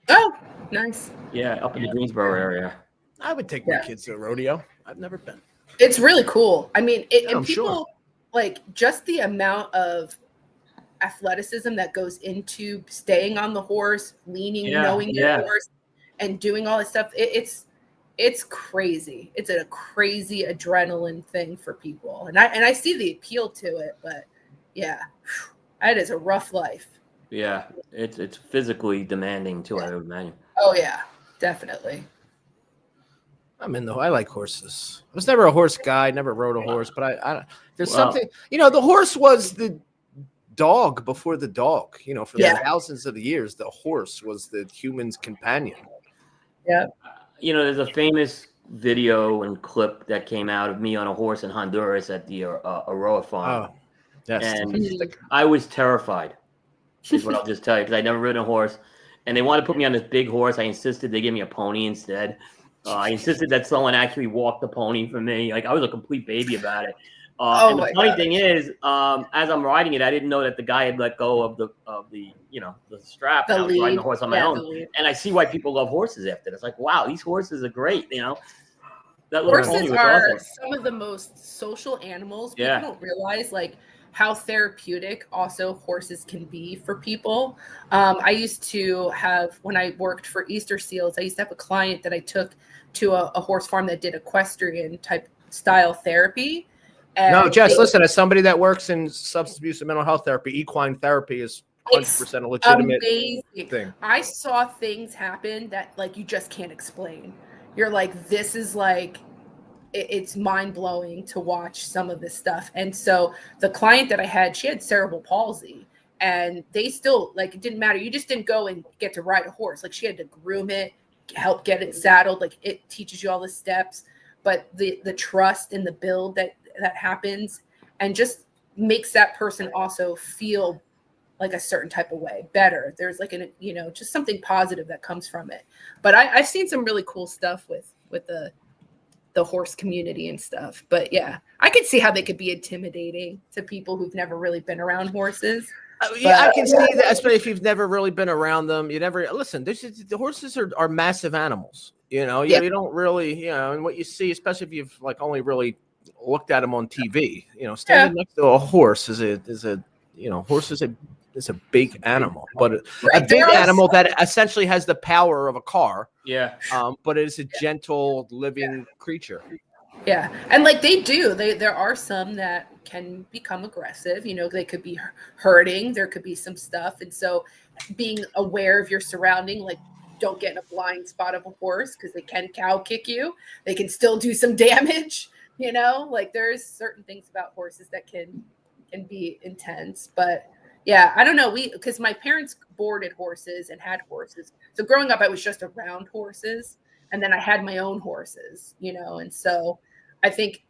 Oh, nice. Yeah, up in the Greensboro area. I would take my kids to a rodeo. I've never been. It's really cool. I mean, and I'm people sure. like just the amount of athleticism that goes into staying on the horse, leaning, knowing the horse, and doing all this stuff. It's crazy. It's a crazy adrenaline thing for people, and I see the appeal to it. But yeah, that is a rough life. Yeah, it's physically demanding too, I would imagine. Oh yeah, definitely. I like horses. I was never a horse guy. Never rode a horse, but I there's something. The horse was the dog before the dog. For the thousands of years, the horse was the human's companion. Yeah. There's a famous video and clip that came out of me on a horse in Honduras at the Aroa farm. Oh, yes. And I was terrified, is what I'll just tell you, because I'd never ridden a horse. And they wanted to put me on this big horse. I insisted they give me a pony instead. I insisted that someone actually walk the pony for me. Like, I was a complete baby about it. And the funny thing is, as I'm riding it, I didn't know that the guy had let go of the strap. The I was riding lead. the horse on my own. And I see why people love horses after this. Like, wow, these horses are great. That little pony Horses was are awesome. some of the most social animals. Yeah. People don't realize like how therapeutic also horses can be for people. I used to have, when I worked for Easter Seals, I used to have a client that I took to a horse farm that did equestrian type style therapy. And No, Jess, listen, as somebody that works in substance abuse and mental health therapy, equine therapy is 100% a legitimate amazing thing. I saw things happen that like you just can't explain. You're like, this is like, it's mind-blowing to watch some of this stuff. And so the client that I had, she had cerebral palsy, and they still, like, it didn't matter. You just didn't go and get to ride a horse. Like, she had to groom it, help get it saddled. Like, it teaches you all the steps, but the trust and the build that happens and just makes that person also feel like a certain type of way better. There's like just something positive that comes from it. But I've seen some really cool stuff with the horse community and stuff. But yeah, I could see how they could be intimidating to people who've never really been around horses. I can see that, especially if you've never really been around them. You never listen. The horses are massive animals. You don't really, and what you see, especially if you've like only really looked at them on TV. Standing next to a horse is a big animal, but a big animal that essentially has the power of a car. Yeah. But it is a gentle living creature. Yeah. And like there are some that can become aggressive, they could be hurting. There could be some stuff. And so being aware of your surrounding, like don't get in a blind spot of a horse because they can cow kick you. They can still do some damage, like there's certain things about horses that can be intense, but yeah, I don't know. Because my parents boarded horses and had horses. So growing up, I was just around horses, and then I had my own horses, and so I think,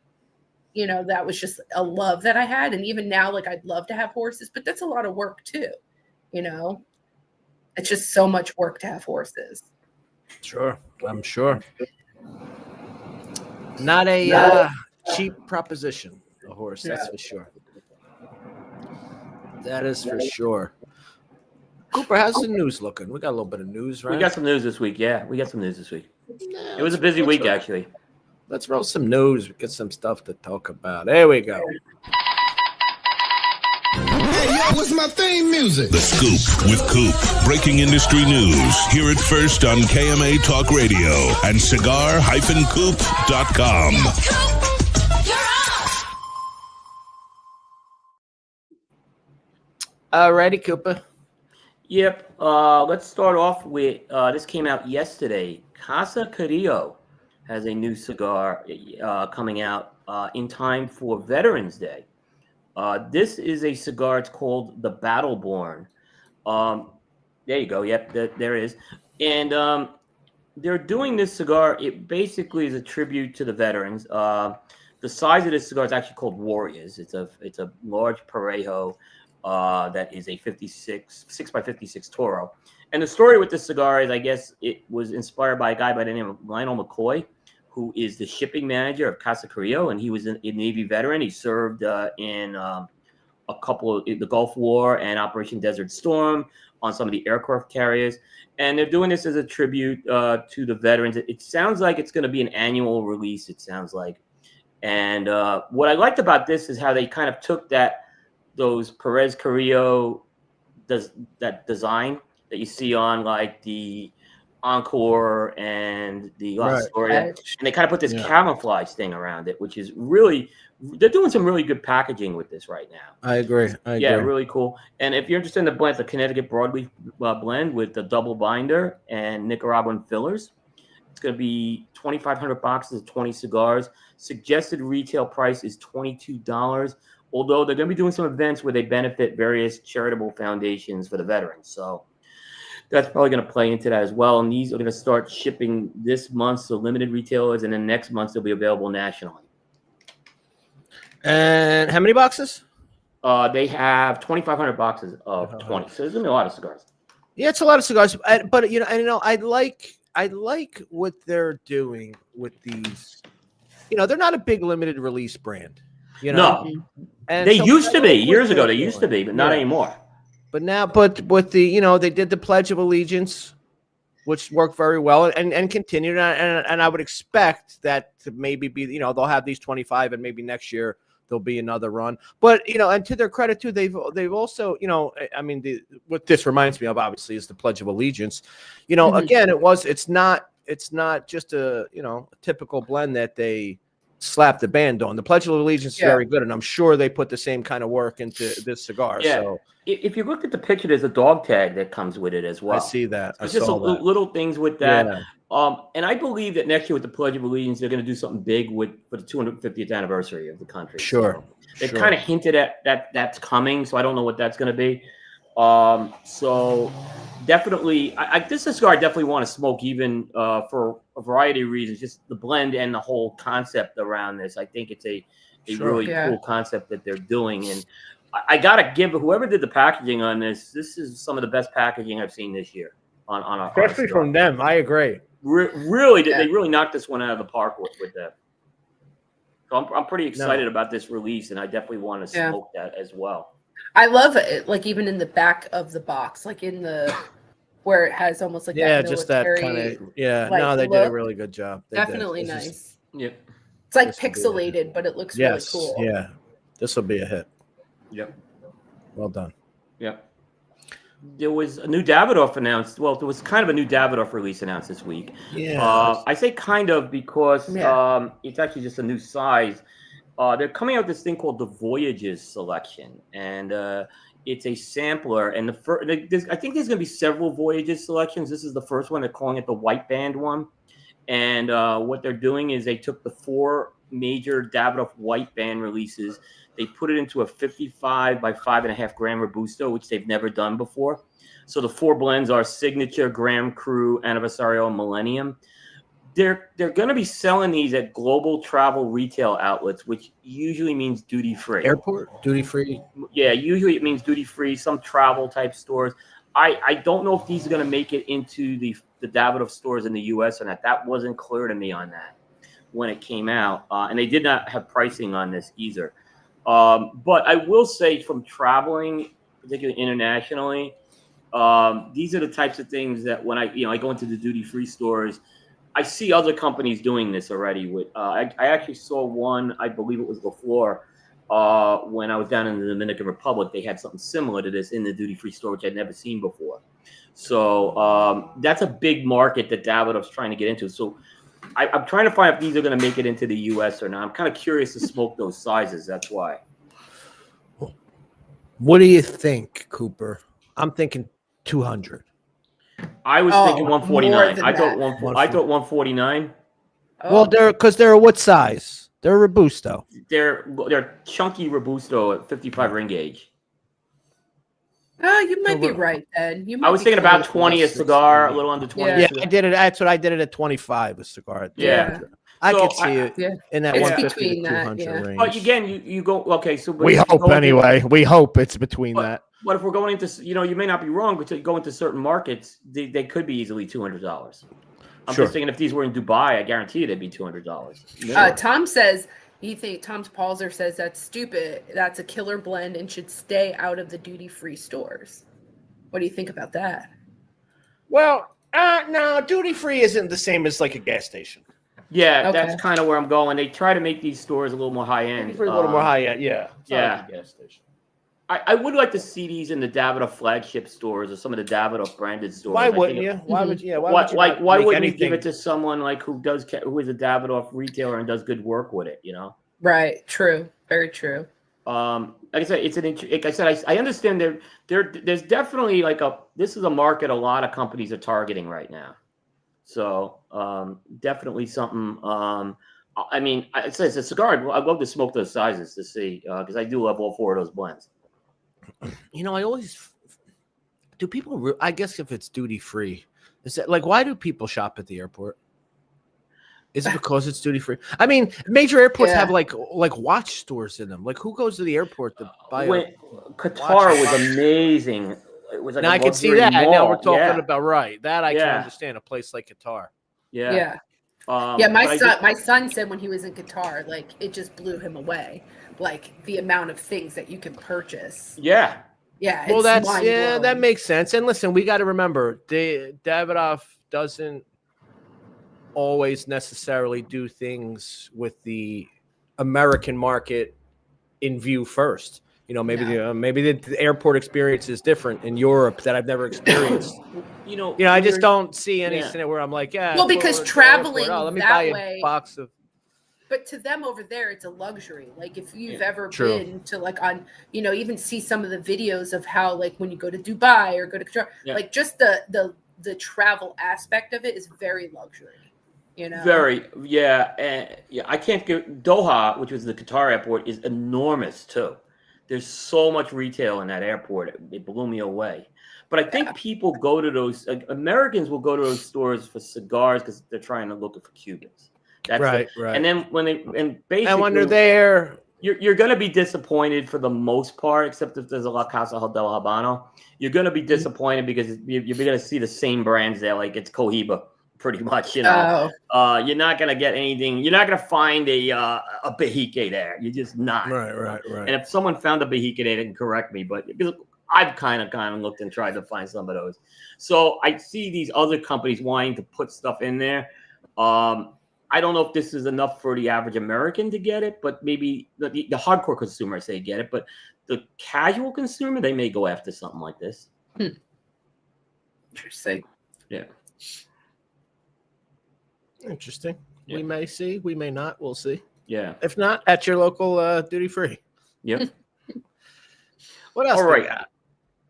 that was just a love that I had. And even now, like I'd love to have horses, but that's a lot of work too. It's just so much work to have horses. Sure. I'm sure. Not a cheap proposition, a horse, that's for sure. That is for sure. Cooper, how's the news looking? We got a little bit of news, right? We got some news this week. Yeah, we got some news this week. It was a busy week, actually. Let's roll some news. We get some stuff to talk about. There we go. What's my theme music? The Scoop with Coop. Breaking industry news. Hear it first on KMA Talk Radio and cigar-coop.com. Alrighty, Cooper. Yep. Let's start off with this came out yesterday. Casa Carrillo has a new cigar coming out in time for Veterans Day. This is a cigar. It's called the Battleborn. There you go. Yep, there is. And they're doing this cigar. It basically is a tribute to the veterans. The size of this cigar is actually called Warriors. It's a large Parejo that is a 6x56 Toro. And the story with this cigar is, I guess, it was inspired by a guy by the name of Lionel McCoy, who is the shipping manager of Casa Carrillo, and he was a Navy veteran. He served in a couple of the Gulf War and Operation Desert Storm on some of the aircraft carriers. And they're doing this as a tribute to the veterans. It sounds like it's going to be an annual release, it sounds like. And what I liked about this is how they kind of took those Perez Carrillo that design that you see on like the Encore and the La Historia, and they kind of put this camouflage thing around it, which is really, they're doing some really good packaging with this right now. I agree. Yeah, really cool. And if you're interested in the blend, it's a Connecticut broadleaf blend with the double binder and Nicaraguan fillers. It's going to be 2,500 boxes of 20 cigars. Suggested retail price is $22. Although they're going to be doing some events where they benefit various charitable foundations for the veterans. So that's probably going to play into that as well. And these are going to start shipping this month, so limited retailers, and then next month they'll be available nationally. And how many boxes? They have 2,500 boxes of 20. So there's going to be a lot of cigars. Yeah, it's a lot of cigars. But I like what they're doing with these. They're not a big limited release brand. No, and they used to be years ago. They used to be, but not anymore. But now, but with the, they did the Pledge of Allegiance, which worked very well and continued. And I would expect that to maybe be, they'll have these 25 and maybe next year there'll be another run. But, and to their credit too, they've also, what this reminds me of obviously is the Pledge of Allegiance. Again, it's not just a, a typical blend that they slap the band on. The Pledge of Allegiance is very good, and I'm sure they put the same kind of work into this cigar. Yeah. So if you look at the picture, there's a dog tag that comes with it as well. I see that. So just little things with that. Yeah. And I believe that next year with the Pledge of Allegiance, they're going to do something big for the 250th anniversary of the country. Sure. So they kind of hinted at that's coming, so I don't know what that's going to be. So definitely, this cigar I definitely want to smoke, even for a variety of reasons. Just the blend and the whole concept around this. I think it's a really cool concept that they're doing, and I gotta give whoever did the packaging on this. This is some of the best packaging I've seen this year on especially from them. I agree. Really, they really knocked this one out of the park with that. So I'm pretty excited about this release, and I definitely want to smoke that as well. I love it, like even in the back of the box, like in the where it has almost like that just that kind of they did a really good job. Definitely nice. Yep, it's like pixelated, but it looks really cool. Yeah, this will be a hit. Yep, well done. Yep. There was a new Davidoff announced. Well, there was kind of a new Davidoff release announced this week. Yeah, I say kind of because it's actually just a new size. They're coming out with this thing called the Voyages Selection, and it's a sampler. And I think there's going to be several Voyages selections. This is the first one. They're calling it the White Band one. And what they're doing is they took the 4 major Davidoff White Band releases. They put it into a 55 by 5.5 gram Robusto, which they've never done before. So the 4 blends are Signature, Grand Cru, Anniversario, and Millennium. They're going to be selling these at global travel retail outlets, which usually means duty-free. Airport? Duty-free? Yeah, usually it means duty-free, some travel type stores. I don't know if these are going to make it into the Davidoff stores in the U.S. or not. That wasn't clear to me on that when it came out. And they did not have pricing on this either. But I will say from traveling, particularly internationally, these are the types of things that when I go into the duty-free stores, I see other companies doing this already. With I actually saw one, I believe it was before, when I was down in the Dominican Republic, they had something similar to this in the duty-free store, which I'd never seen before. So that's a big market that Davidoff's trying to get into. So I'm trying to find if these are going to make it into the U.S. or not. I'm kind of curious to smoke those sizes. That's why. What do you think, Cooper? I'm thinking 200. I was thinking 149. I thought 149. Well, they're what size? They're Robusto. They're chunky Robusto at 55 ring gauge. Oh, you might be right then. I was thinking about 20 a cigar, a little under 20. Yeah, I did it. That's what I did it at 25 a cigar. Yeah. I could see it in that It's 150 between to 200 that, range. But again, you go okay. So We hope anyway. We hope it's between that. But if we're going into, you may not be wrong, but to go into certain markets, they could be easily $200. I'm Sure. just thinking if these were in Dubai, I guarantee you they'd be $200. Tom says Tom's Palzer says that's stupid. That's a killer blend and should stay out of the duty-free stores. What do you think about that? Well, no, duty-free isn't the same as like a gas station. Yeah, that's kind of where I'm going. They try to make these stores a little more high end. A little more high end, yeah. It's not Yeah. like a gas station. I would like to see these in the Davidoff flagship stores or some of the Davidoff branded stores. Why wouldn't you? Why would you? Why wouldn't you give anything? it to someone like who is a Davidoff retailer and does good work with it? Right. True. Very true. Like I said, I understand there's definitely this is a market a lot of companies are targeting right now. So definitely something. I mean, it's a cigar. I'd love to smoke those sizes to see because I do love all four of those blends. I always do. People, I guess, if it's duty free, is that why do people shop at the airport? Is it because it's duty free? I mean, major airports have like watch stores in them. Like, who goes to the airport to buy? Qatar was amazing. It was now I can see that. Mall. Now we're talking about that. I can understand a place like Qatar. Yeah. My son said when he was in Qatar, it just blew him away. The amount of things that you can purchase. Yeah. Yeah. Well, that makes sense. And listen, we got to remember, Davidoff doesn't always necessarily do things with the American market in view first. Maybe the airport experience is different in Europe that I've never experienced. I just don't see any scenario where I'm like, well, because traveling let me that buy way, a box of. But to them over there, it's a luxury. If you've ever been to on, even see some of the videos of how when you go to Dubai or go to Qatar, just the travel aspect of it is very luxury. Very, and I can't get Doha, which was the Qatar airport, is enormous too. There's so much retail in that airport. It blew me away. But I think people go to those, Americans will go to those stores for cigars because they're trying to look for Cubans. That's right. And then basically, and when they're there, you're going to be disappointed for the most part, except if there's a La Casa del Habano. You're going to be disappointed because you're going to see the same brands there, like it's Cohiba. Pretty much, you're not going to get anything. You're not going to find a Bahique there. You're just not. Right. And if someone found a Bahique, they can correct me. But because I've kind of looked and tried to find some of those. So I see these other companies wanting to put stuff in there. I don't know if this is enough for the average American to get it, but maybe the hardcore consumer, I say, get it. But the casual consumer, they may go after something like this. Interesting. Yeah. Interesting. Yeah. We may see, we may not. We'll see. Yeah. If not, at your local duty free. Yep. What else? All right.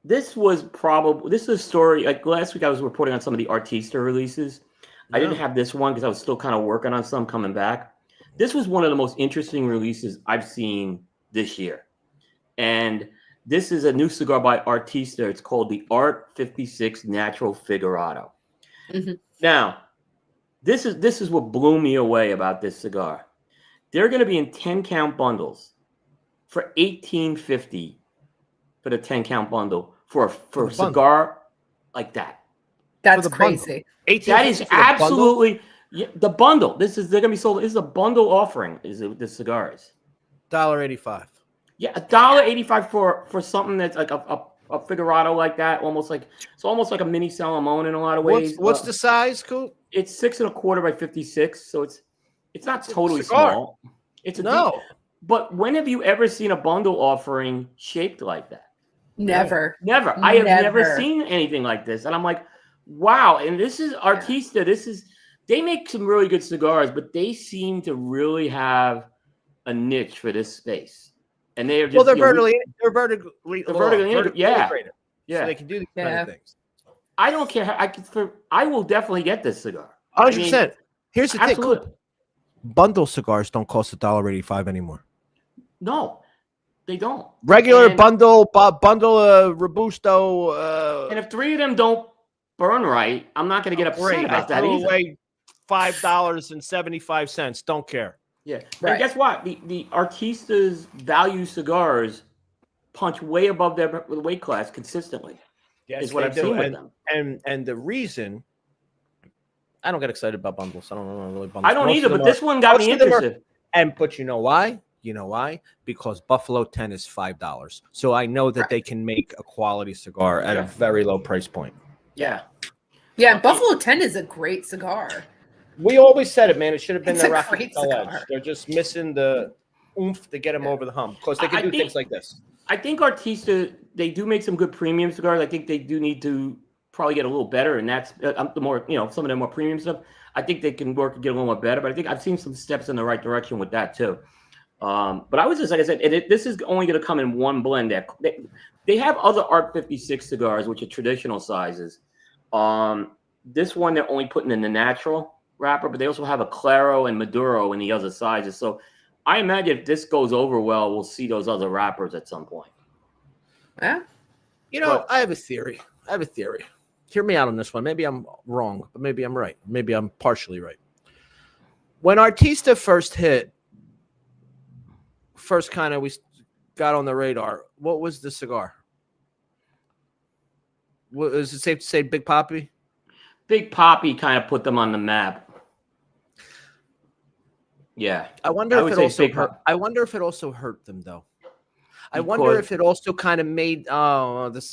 This is a story. Last week, I was reporting on some of the Artista releases. I didn't have this one because I was still kind of working on some coming back. This was one of the most interesting releases I've seen this year. And this is a new cigar by Artista. It's called the Art 56 Natural Figurado. Mm-hmm. Now, this is what blew me away about this cigar. They're going to be in 10-count bundles for $18.50 for the 10-count bundle for a cigar like that. That's crazy. That is absolutely the bundle. They're going to be sold. This is a bundle offering. The cigars $1.85. Yeah, $1.85 for something that's like a figurado like that, almost like a mini Salomon in a lot of ways. What's the size, Coop? It's 6 1/4 by 56, so it's not totally small. It's But when have you ever seen a bundle offering shaped like that? Never. Never. I have never seen anything like this. And I'm like, wow. And this is Artista. They make some really good cigars, but they seem to really have a niche for this space. And they are just they're vertically integrated. Yeah. So they can do these kind of things. I don't care how I will definitely get this cigar. 100%. Here's the absolutely. thing. Bundle cigars don't cost $1.85 anymore. No, they don't. Regular bundle Robusto. And if 3 of them don't burn right, I'm not going to get upset about that either. Away $5.75. Don't care. Yeah. Right. And guess what? The Artista's value cigars punch way above their weight class consistently. Yes, is what I've seen with them. And the reason I don't get excited about bundles. I don't really bundles. I don't either, but this one got me interested. But you know why? You know why? Because Buffalo 10 is $5. So I know that they can make a quality cigar at a very low price point. Yeah. Yeah, Buffalo 10 is a great cigar. We always said it, man. It should have been It's the a Rocky great Edge. cigar. They're just missing the oomph to get them over the hump. Because they can do things like this. I think Artista, they do make some good premium cigars. I think they do need to probably get a little better, and that's the more, some of them more premium stuff. I think they can work and get a little more better, but I think I've seen some steps in the right direction with that too. But I was just, like I said, this is only going to come in one blend. They have other Art 56 cigars, which are traditional sizes. This one they're only putting in the natural wrapper, but they also have a Claro and Maduro in the other sizes. So I imagine if this goes over well, we'll see those other wrappers at some point. Yeah. I have a theory. Hear me out on this one. Maybe I'm wrong, but maybe I'm right. Maybe I'm partially right. When Artista first kind of we got on the radar, what was the cigar? Is it safe to say Big Papi? Big Papi kind of put them on the map. Yeah. I wonder if it also hurt them though. I wonder if it also kind of made this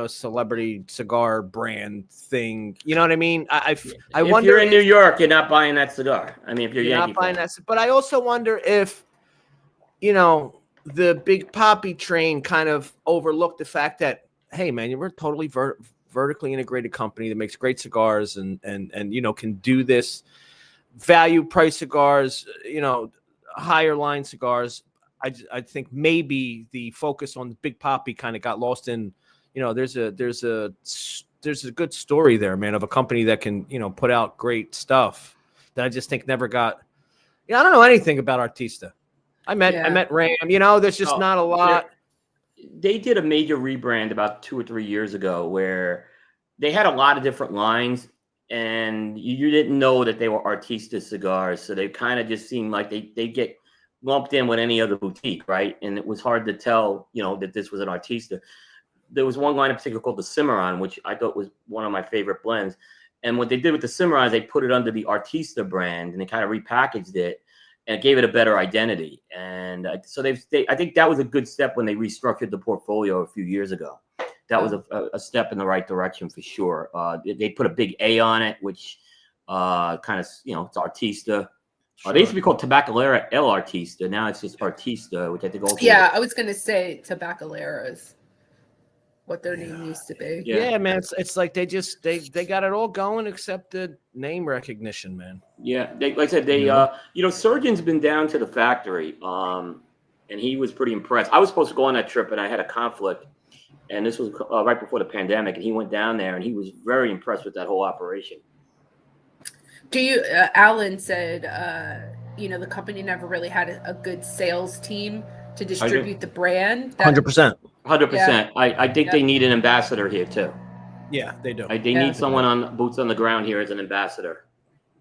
celebrity cigar brand thing. You know what I mean? I wonder if you're in New York, you're not buying that cigar. I mean, if you're Yankee not buying that, but I also wonder if the Big Papi train kind of overlooked the fact that, hey man, we're a totally vertically integrated company that makes great cigars and can do this value price cigars, higher line cigars. I think maybe the focus on the Big Papi kind of got lost in, there's a good story there, man, of a company that can, put out great stuff that I just think never got. I don't know anything about Artista. I met Ram. There's just not a lot. They did a major rebrand about 2 or 3 years ago where they had a lot of different lines, and you didn't know that they were Artista cigars. So they kind of just seemed like they get lumped in with any other boutique, right? And it was hard to tell, that this was an Artista. There was one line in particular called the Cimarron, which I thought was one of my favorite blends. And what they did with the Cimarron is they put it under the Artista brand, and they kind of repackaged it and gave it a better identity. And so I think that was a good step when they restructured the portfolio a few years ago. That was a step in the right direction for sure. They put a big A on it, which kind of, it's Artista. Sure. They used to be called Tabacalera El Artista. Now it's just Artista, which I think also. Yeah, I was going to say Tabacalera is what their name used to be. Yeah, man. It's like they got it all going except the name recognition, man. Yeah, like I said, Surgeon's been down to the factory, and he was pretty impressed. I was supposed to go on that trip, and I had a conflict, and this was right before the pandemic, and he went down there, and he was very impressed with that whole operation. Alan said, the company never really had a good sales team to distribute the brand. 100%. 100%. I think they need an ambassador here too. Yeah, they do. They need someone on boots on the ground here as an ambassador.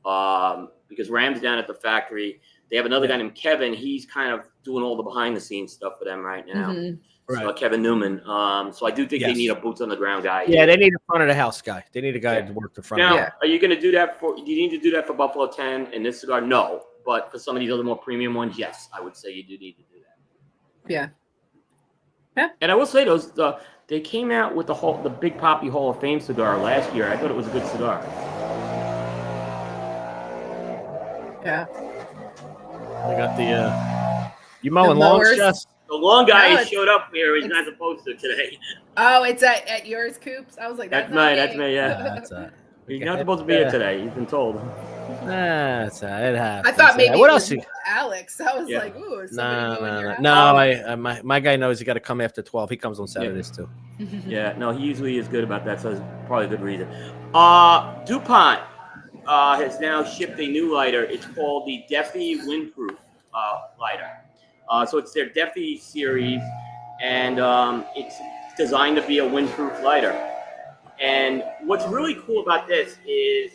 Because Ram's down at the factory. They have another guy named Kevin. He's kind of doing all the behind the scenes stuff for them right now. Mm-hmm. Right. So Kevin Newman. So I do think they need a boots on the ground guy. Yeah, they need a front of the house guy. They need a guy to work the front. Now, are you going to do that do you need to do that for Buffalo 10 and this cigar? No. But for some of these other more premium ones, yes, I would say you do need to do that. Yeah. And I will say they came out with the Big Papi Hall of Fame cigar last year. I thought it was a good cigar. Yeah. They got You mowing The lawns, mowers. Jess? The long guy No, showed up here. He's it's- not supposed to today. Oh, it's at yours, Coops. I was like, That's not me. That's me. Yeah. That's He's not supposed to be here today. He's been told. That's it happens. I thought maybe what it else? was Alex. I was Yeah. like, ooh, is somebody going your house? No. My guy knows he got to come after 12. He comes on Saturdays too. Yeah, no, he usually is good about that, so that's probably a good reason. DuPont has now shipped a new lighter. It's called the Defi Windproof lighter. So it's their Defi series, and it's designed to be a windproof lighter. And what's really cool about this is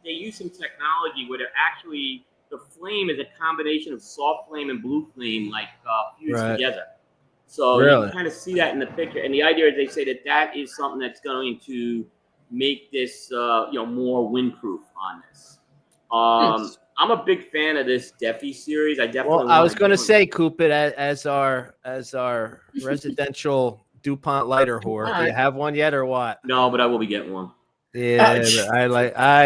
they use some technology where they're actually, the flame is a combination of soft flame and blue flame, like fused together. So you can kind of see that in the picture. And the idea is they say that is something that's going to make this, more windproof on this. I'm a big fan of this Defi series. I definitely. Well, I was going to say, Coop, it as our residential DuPont lighter whore. Do you have one yet, or what? No, but I will be getting one. Yeah, I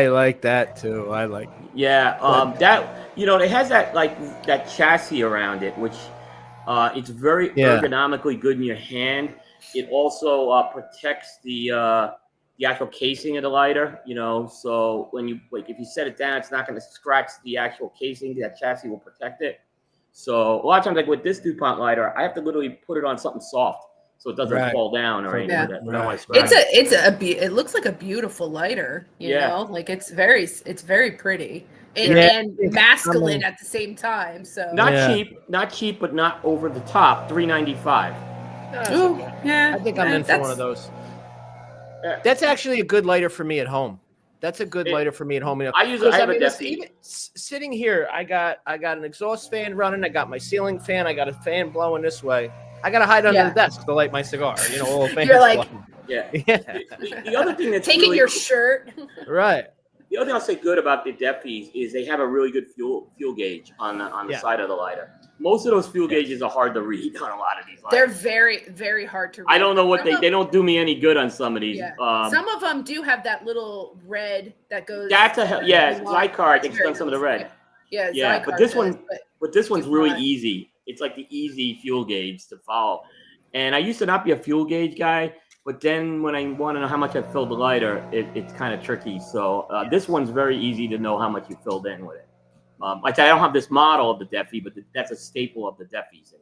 like that too. I like. Yeah, that it has that chassis around it, which it's very ergonomically good in your hand. It also protects the actual casing of the lighter. So when you if you set it down, it's not going to scratch the actual casing. That chassis will protect it. So a lot of times, like with this DuPont lighter, I have to literally put it on something soft so it doesn't fall down or anything like that. I don't want to scratch It looks like a beautiful lighter, you know, like it's very pretty and masculine at the same time. So not cheap, but not over the top. $395. Yeah, I think I'm in for one of those. That's actually a good lighter for me at home. That's a good lighter for me at home. I have a Defi. Even sitting here, I got an exhaust fan running. I got my ceiling fan. I got a fan blowing this way. I got to hide under the desk to light my cigar. All the fans. You're like, The other thing that's taking your shirt. Right. The other thing I'll say good about the Defis is they have a really good fuel gauge on the side of the lighter. Most of those fuel gauges are hard to read on a lot of these lighters. They're very, very hard to read. I don't know what they don't do me any good on some of these. Yeah. Some of them do have that little red that goes. That's Zycar. I think it's done some of the red. Yeah. But this one's really easy. It's like the easy fuel gauge to follow. And I used to not be a fuel gauge guy, but then when I want to know how much I filled the lighter, it's kind of tricky. So this one's very easy to know how much you filled in with it. I don't have this model of the Defi, but that's a staple of the Defis.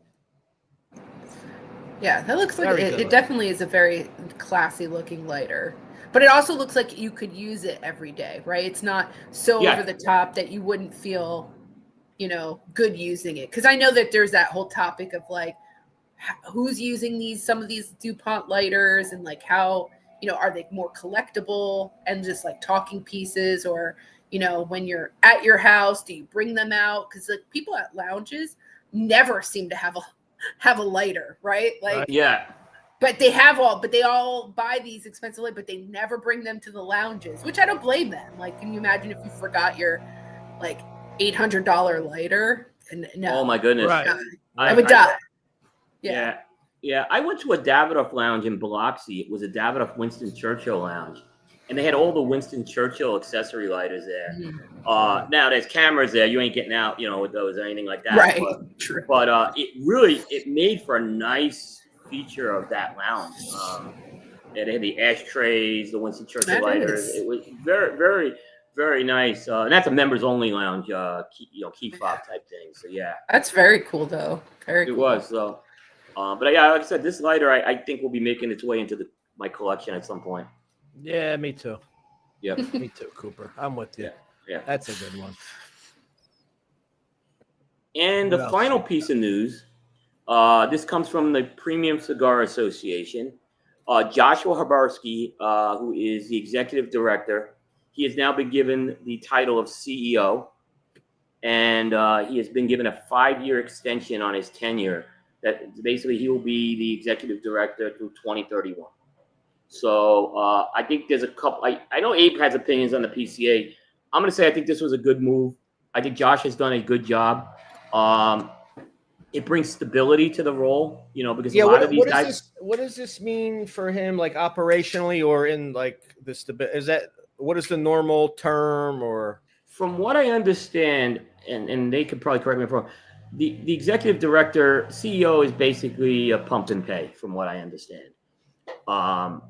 Yeah, that looks like it definitely is a very classy looking lighter. But it also looks like you could use it every day, right? It's not so over the top that you wouldn't feel, good using it. Because I know that there's that whole topic of like, who's using some of these DuPont lighters and like how, are they more collectible and just like talking pieces, or when you're at your house, do you bring them out? Because like people at lounges never seem to have a lighter, right? Like but they all buy these expensive lights, but they never bring them to the lounges, which I don't blame them. Like, can you imagine if you forgot your like $800 lighter? And no, oh my goodness, right. I would die. Yeah. I went to a Davidoff lounge in Biloxi. It was a Davidoff Winston Churchill lounge. And they had all the Winston Churchill accessory lighters there. Now there's cameras there. You ain't getting out, with those or anything like that. Right. But it made for a nice feature of that lounge. They had the ashtrays, the Winston Churchill lighters. It was very, very, very nice. And that's a members only lounge, key fob type thing. So yeah. That's very cool though. Very cool. It was. So, but yeah, like I said, this lighter I think will be making its way into my collection at some point. Yeah, me too. Yeah, me too, Cooper. I'm with you. Yeah, that's a good one. And the final piece of news, this comes from the Premium Cigar Association. Joshua Habarsky, who is the executive director, he has now been given the title of CEO, and he has been given a 5-year extension on his tenure. That basically he will be the executive director through 2031. So I think there's a couple. I know Abe has opinions on the PCA. I'm going to say I think this was a good move. I think Josh has done a good job. It brings stability to the role, because a lot of these guys. What does this mean for him, like operationally or in like the stability? What is the normal term or? From what I understand, and they could probably correct me if I'm wrong, the executive director, CEO is basically a pump and pay, from what I understand.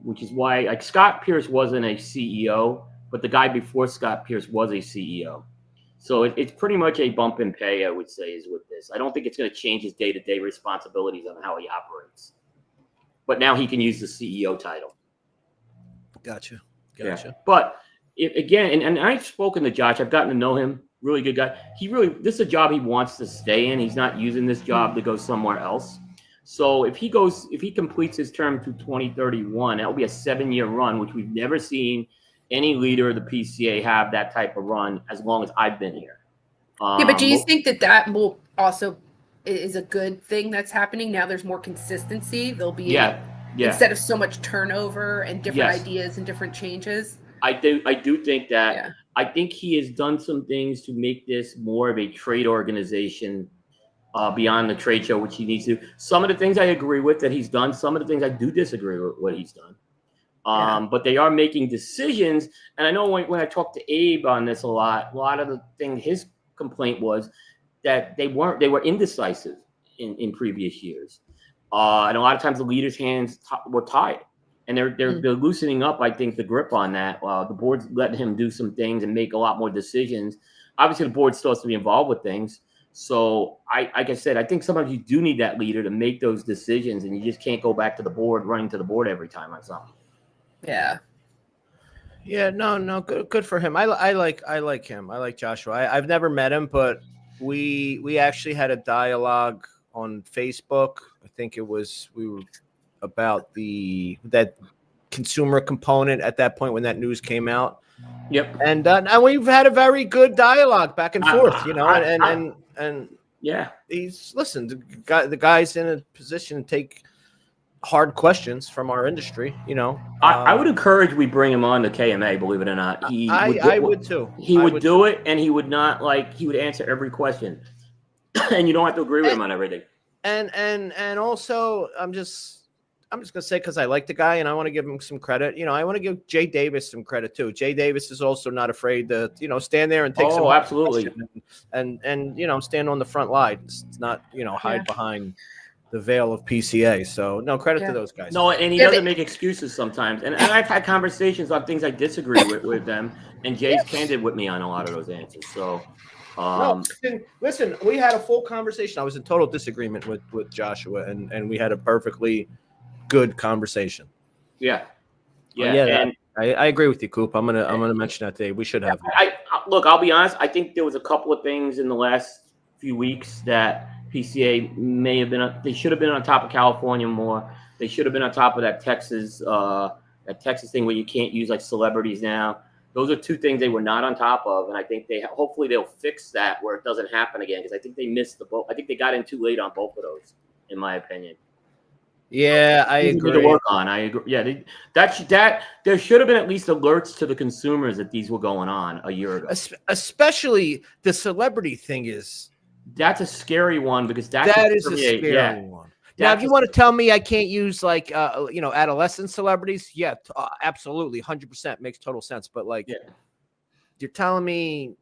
Which is why, like, Scott Pierce wasn't a CEO, but the guy before Scott Pierce was a CEO. So it's pretty much a bump and pay, I would say, is with this. I don't think it's going to change his day-to-day responsibilities on how he operates. But now he can use the CEO title. Gotcha. Yeah. But again, and I've spoken to Josh. I've gotten to know him. Really good guy. This is a job he wants to stay in. He's not using this job to go somewhere else. So if he completes his term to 2031, that'll be a 7-year run, which we've never seen any leader of the PCA have that type of run as long as I've been here. Yeah, but do you think that will also is a good thing that's happening now? There's more consistency. There'll be instead of so much turnover and different ideas and different changes. I do think that. Yeah. I think he has done some things to make this more of a trade organization beyond the trade show, which he needs to. Some of the things I agree with that he's done. Some of the things I do disagree with what he's done. But they are making decisions. And I know when I talked to Abe on this a lot of the thing, his complaint was that they were indecisive in previous years. And a lot of times the leaders' hands were tied. And they're loosening up, I think, the grip on that. The board's letting him do some things and make a lot more decisions. Obviously, the board still has to be involved with things. So, like I said, I think sometimes you do need that leader to make those decisions, and you just can't go back to the board, running to the board every time on something. Yeah. Yeah, no, good for him. I like him. I like Joshua. I've never met him, but we actually had a dialogue on Facebook. I think we were about that consumer component at that point when that news came out. Yep. And we've had a very good dialogue back and forth, and yeah, he's listened. The guy's in a position to take hard questions from our industry, I would encourage we bring him on to KMA, believe it or not. I would too. He would do it, and he would not he would answer every question. And you don't have to agree with him on everything. And also I'm just gonna say, because I like the guy and I want to give him some credit. I want to give Jay Davis some credit too. Jay Davis is also not afraid to stand there and take some absolutely and stand on the front line. It's not hide behind the veil of PCA. So no credit to those guys. No, and he doesn't make excuses sometimes. And I've had conversations on things I disagree with them, and Jay's candid with me on a lot of those answers. So. Listen, we had a full conversation. I was in total disagreement with Joshua, and we had a perfectly good conversation. Yeah. And I agree with you, Coop. I'm gonna mention that today. We should have. Look, I'll be honest. I think there was a couple of things in the last few weeks that PCA may have been. They should have been on top of California more. They should have been on top of that Texas thing where you can't use like celebrities now. Those are two things they were not on top of, and I think hopefully they'll fix that where it doesn't happen again, because I think they missed the boat. I think they got in too late on both of those, in my opinion. Yeah, I agree. To work on. I agree. Yeah, that there should have been at least alerts to the consumers that these were going on a year ago. Especially the celebrity thing that's a scary one, because that is a scary one. Now, if you want to tell me I can't use adolescent celebrities, yeah, absolutely, 100% makes total sense. But you're telling me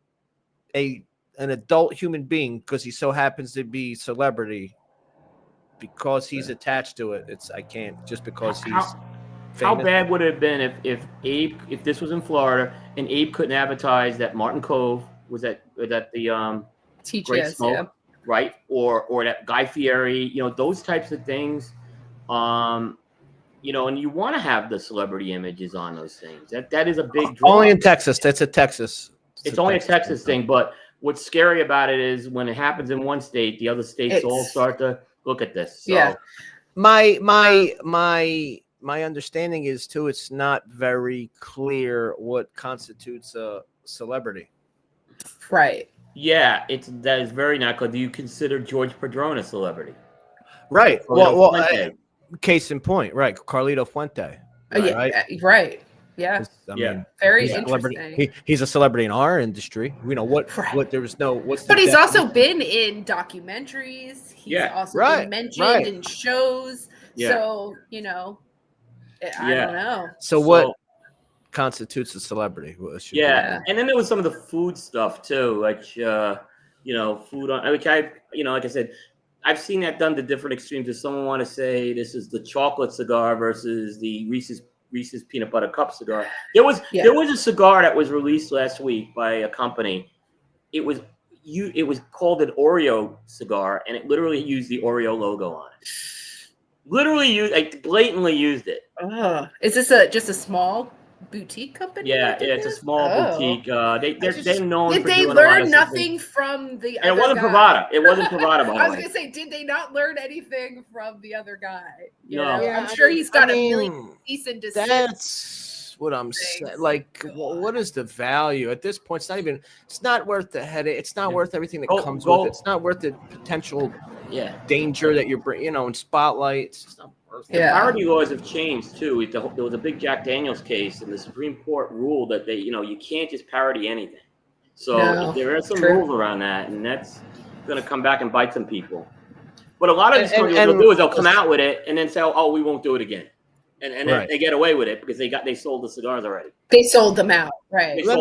an adult human being, because he so happens to be celebrity, because he's attached to it, I can't, just because he's famous. How bad would it have been if this was in Florida and Abe couldn't advertise that Martin Cove was at the Great Smoke? Right, or that Guy Fieri, those types of things, and you want to have the celebrity images on those things. That is a big draw. Only in Texas. That's a Texas. It's only a Texas thing. But what's scary about it is when it happens in one state, the other states all start to look at this. So. Yeah, my understanding is too. It's not very clear what constitutes a celebrity. Right. Yeah, that is very not good. Do you consider George Padron a celebrity? Right. Well, case in point, right? Carlito Fuente. Right. Yeah. I mean, very interesting. He's a celebrity in our industry. What there was no. But he's also been in documentaries. He's also been mentioned in shows. Yeah. So I don't know. So what constitutes a celebrity? And then there was some of the food stuff too, food on. Like like I said, I've seen that done to different extremes. If someone want to say this is the chocolate cigar versus the Reese's peanut butter cup cigar, there was a cigar that was released last week by a company. It was called an Oreo cigar, and it literally used the Oreo logo on it. Blatantly used it. Is this just a small boutique company? Yeah, it's a small boutique. They're known. Did for they doing a lot learn of nothing from the and other it wasn't guy? Pravada. It wasn't Pravada, by the I was way. gonna say, did they not learn anything from the other guy? No. I'm sure he's got a million decent. That's what I'm saying. Like, what is the value at this point? It's not worth the headache. It's not worth everything that comes with it. It's not worth the potential danger that you're bringing, in spotlight. It's just not worth it. Parody laws have changed too. There was a big Jack Daniels case, and the Supreme Court ruled that you can't just parody anything. So there are some rules around that, and that's going to come back and bite some people. But a lot of these companies will do is they'll come out with it and then say, "Oh, we won't do it again," and then they get away with it because they sold the cigars already. They sold them out, right? Let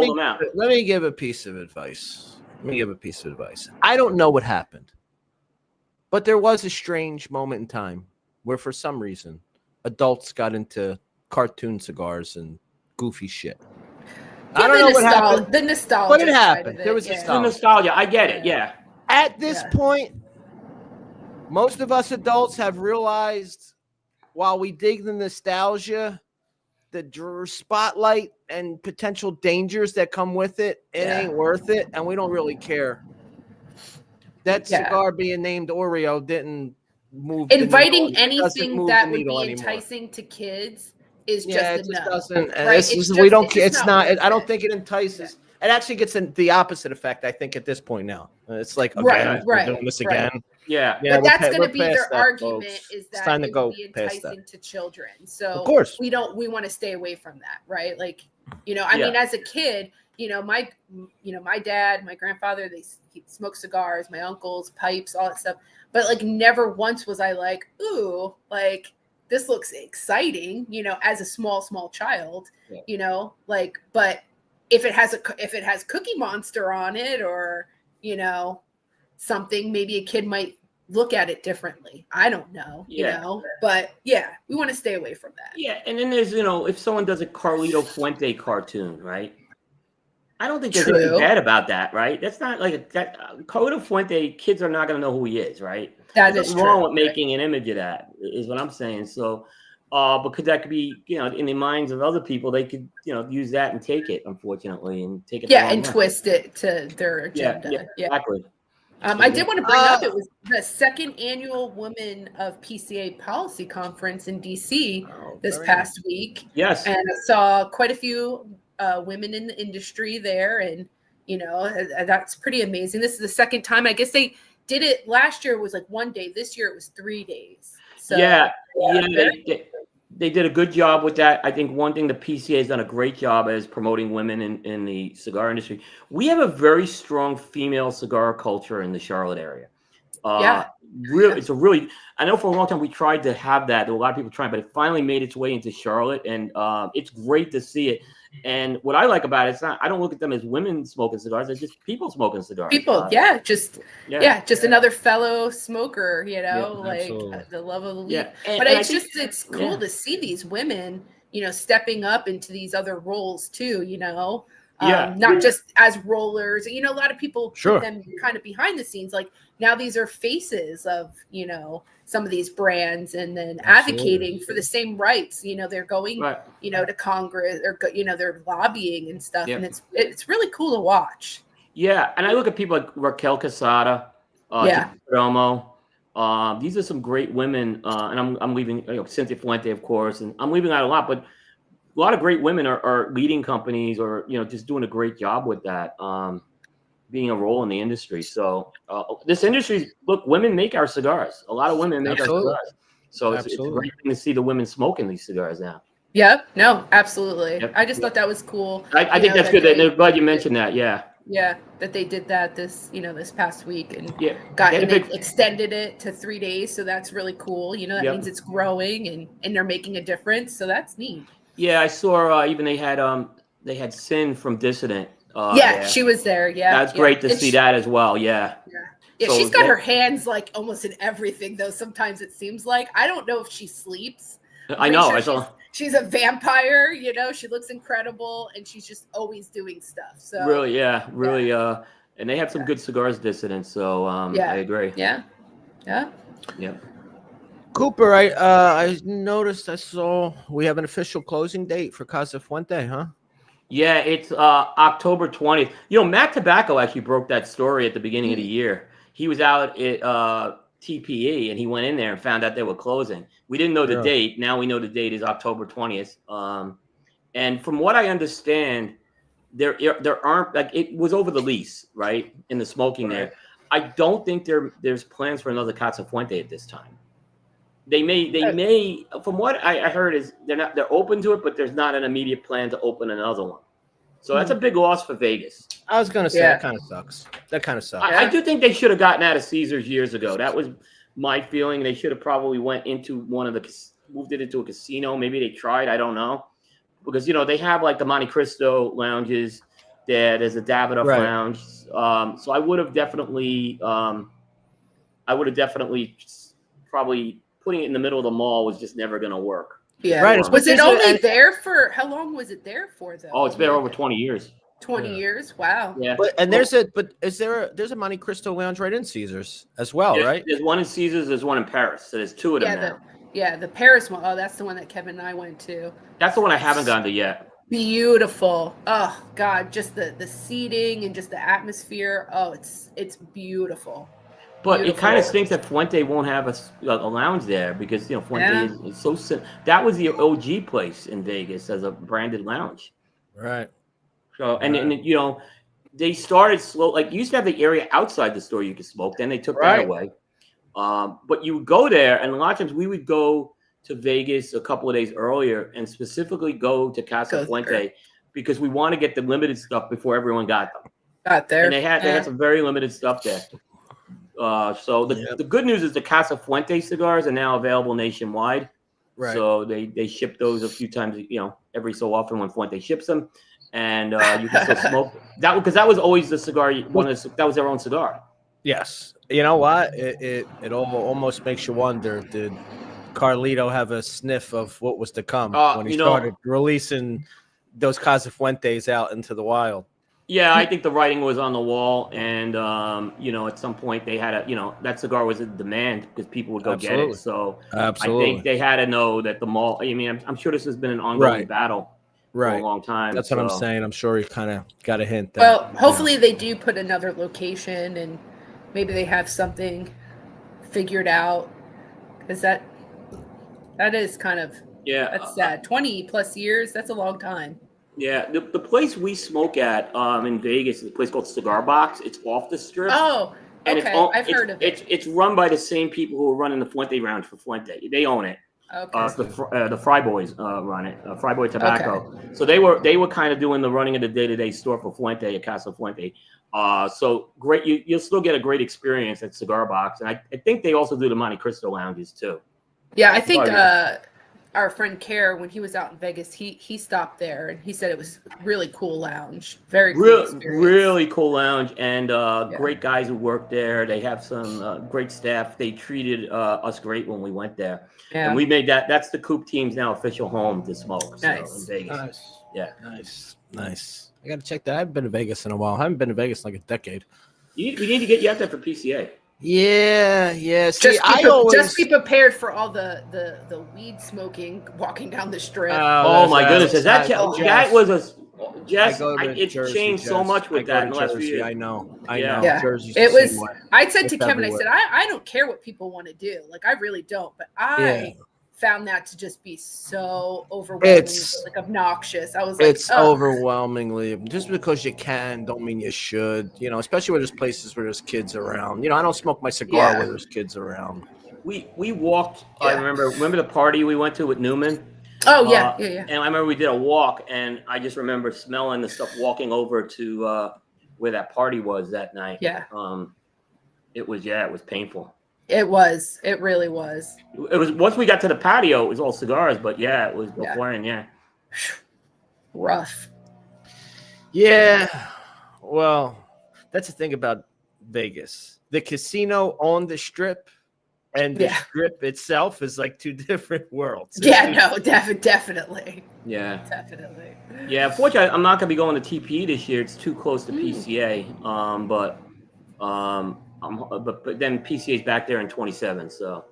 me give a piece of advice. I don't know what happened, but there was a strange moment in time where, for some reason, adults got into cartoon cigars and goofy shit. I don't know what happened. The nostalgia. But it happened. There was nostalgia. I get it. Yeah. At this point, most of us adults have realized, while we dig the nostalgia, the spotlight and potential dangers that come with it, it ain't worth it, and we don't really care. That cigar being named Oreo didn't move. Inviting anything that would be enticing to kids is just doesn't. We don't. It's not. I don't think it entices. It actually gets the opposite effect, I think, at this point now. It's like, okay, we're doing this again. Yeah, but that's going to be their argument, is that it would be enticing to children. So of course, we want to stay away from that, right? Like, I mean, as a kid, my dad, my grandfather, they smoked cigars, my uncles, pipes, all that stuff. But like, never once was I like, ooh, like, this looks exciting, as a small child, but if it has Cookie Monster on it, or, something, maybe a kid might look at it differently. I don't know, but we want to stay away from that. Yeah. And then there's, if someone does a Carlito Fuente cartoon, right? I don't think there's anything bad about that, right? That's not like Carlito Fuente, kids are not going to know who he is, right? That's wrong with making an image of that, is what I'm saying. So, because that could be, in the minds of other people, they could, use that and take it, unfortunately, and take it. And twist it to their agenda. Yeah, exactly. I did want to bring up, it was the second annual Women of PCA Policy Conference in DC this past week. Yes. And I saw quite a few women in the industry there, and that's pretty amazing. This is the second time. I guess they did it last year. It was like one day. This year it was 3 days. So they did a good job with that. I think one thing the PCA has done a great job is promoting women in the cigar industry. We have a very strong female cigar culture in the Charlotte area. It's I know for a long time we tried to have that. There were a lot of people trying, but it finally made its way into Charlotte, and it's great to see it. And what I like about it, I don't look at them as women smoking cigars. They're just people smoking cigars. People, just another fellow smoker, like the love of the leaf. But it's cool to see these women, stepping up into these other roles too, not just as rollers. A lot of people put them kind of behind the scenes. Like, now these are faces of, some of these brands, and then advocating for the same rights. They're going, to Congress, or, they're lobbying and stuff. And it's really cool to watch. Yeah. And I look at people like Raquel Quesada, Romo. These are some great women. And I'm leaving, Cynthia Fuente, of course, and I'm leaving out a lot, but a lot of great women are leading companies, or, just doing a great job with that, being a role in the industry. So this industry, look, women make our cigars. A lot of women make our cigars. So it's a great thing to see the women smoking these cigars now. Yep. No, absolutely. Yep. I just thought that was cool. I think that's good. I'm glad you mentioned that. Yeah. Yeah, that they did that this past week, and they extended it to 3 days. So that's really cool. That means it's growing, and they're making a difference. So that's neat. Yeah, I saw even they had Sin from Dissident Yeah, she was there. Yeah, that's great to see that as well. Yeah. Yeah, So she's got her hands like almost in everything, though. Sometimes it seems like I don't know if she sleeps. I know. I saw. She's a vampire. You know, she looks incredible, and she's just always doing stuff. So Really, really. And they have some good cigars, Dissident. So I agree. Yeah. Cooper, I noticed. I saw we have an official closing date for Casa Fuente, huh? Yeah, it's October 20th. You know, Matt Tobacco actually broke that story at the beginning of the year. He was out at TPE and he went in there and found out they were closing. We didn't know the date. Now we know the date is October 20th. And from what I understand, there aren't, like, it was over the lease, right? In the smoking there. I don't think there's plans for another Casa Fuente at this time. They may, from what I heard, is they're open to it, but there's not an immediate plan to open another one. So that's a big loss for Vegas. I was gonna say that kind of sucks. That kind of sucks. I do think they should have gotten out of Caesars years ago. That was my feeling. They should have probably moved it into a casino. Maybe they tried. I don't know, because they have like the Monte Cristo lounges. There's a Davidoff lounge. So I would have definitely probably putting it in the middle of the mall was just never going to work. Yeah. Right. Was it only there for how long was it there for though? Oh, it's been over 20 years. 20 years. Wow. Yeah. There's a Monte Cristo lounge right in Caesars as well, right? There's one in Caesars. There's one in Paris. So there's two of them now. The Paris one. Oh, that's the one that Kevin and I went to. That's the one I haven't gone to yet. Beautiful. Oh God, just the seating and just the atmosphere. Oh, it's beautiful. But it kind of stinks that Fuente won't have a lounge there because Fuente is so simple. That was the OG place in Vegas as a branded lounge. Right. So and they started slow. Like you used to have the area outside the store you could smoke. Then they took that away. But you would go there, and a lot of times we would go to Vegas a couple of days earlier and specifically go to Casa Fuente because we want to get the limited stuff before everyone got them. Got there. And they had some very limited stuff there. So the good news is the Casa Fuente cigars are now available nationwide. Right. So they ship those a few times, every so often when Fuente ships them, and you can still smoke that because that was always the cigar. That was their own cigar. Yes. You know what? It almost makes you wonder. Did Carlito have a sniff of what was to come when he started releasing those Casa Fuentes out into the wild? Yeah, I think the writing was on the wall, and at some point they had that cigar was in demand because people would go get it. So I think they had to know that the mall. I mean, I'm sure this has been an ongoing battle for a long time. That's what I'm saying. I'm sure he kind of got a hint. Well, hopefully they do put another location, and maybe they have something figured out, because that is kind of that's sad. 20 plus years. That's a long time. Yeah, the place we smoke at in Vegas is a place called Cigar Box. It's off the strip. Oh, okay. I've heard of it. It's run by the same people who are running the Fuente rounds for Fuente. They own it. Okay. The Fry Boys run it. Fry Boy Tobacco. Okay. So they were kind of doing the running of the day-to-day store for Fuente at Casa Fuente. So great. You'll still get a great experience at Cigar Box, and I think they also do the Monte Cristo lounges too. Yeah, I think. Our friend Care, when he was out in Vegas, he stopped there and he said it was really cool lounge. Very cool experience. Really cool lounge, and great guys who work there. They have some great staff. They treated us great when we went there. Yeah. And we made that's the Coop team's now official home to smoke. Nice. In Vegas. Nice. Yeah. Nice. I got to check that. I haven't been to Vegas in a while. I haven't been to Vegas in like a decade. We need to get you out there for PCA. Yeah. See, just be prepared for all the weed smoking walking down the strip. Oh my goodness! It's changed so much with that in the last few years. I know. Yeah. It was. I said to Kevin, I said, I don't care what people want to do. Like, I really don't. But I found that to just be so overwhelming, obnoxious. I was like, it's overwhelmingly, just because you can don't mean you should, especially when there's places where there's kids around. I don't smoke my cigar where there's kids around. We walked. I remember the party we went to with Newman. Oh yeah. And I remember we did a walk, and I just remember smelling the stuff walking over to where that party was that night. Yeah. It was painful. It was. It really was. It was once we got to the patio, it was all cigars, but it was before and rough. Yeah. Well, that's the thing about Vegas. The casino on the strip and the strip itself is like two different worlds. Yeah, no, definitely. Yeah. Definitely. Yeah, fortunately, I'm not going to be going to TPE this year. It's too close to PCA. But then PCA's back there in 27, so.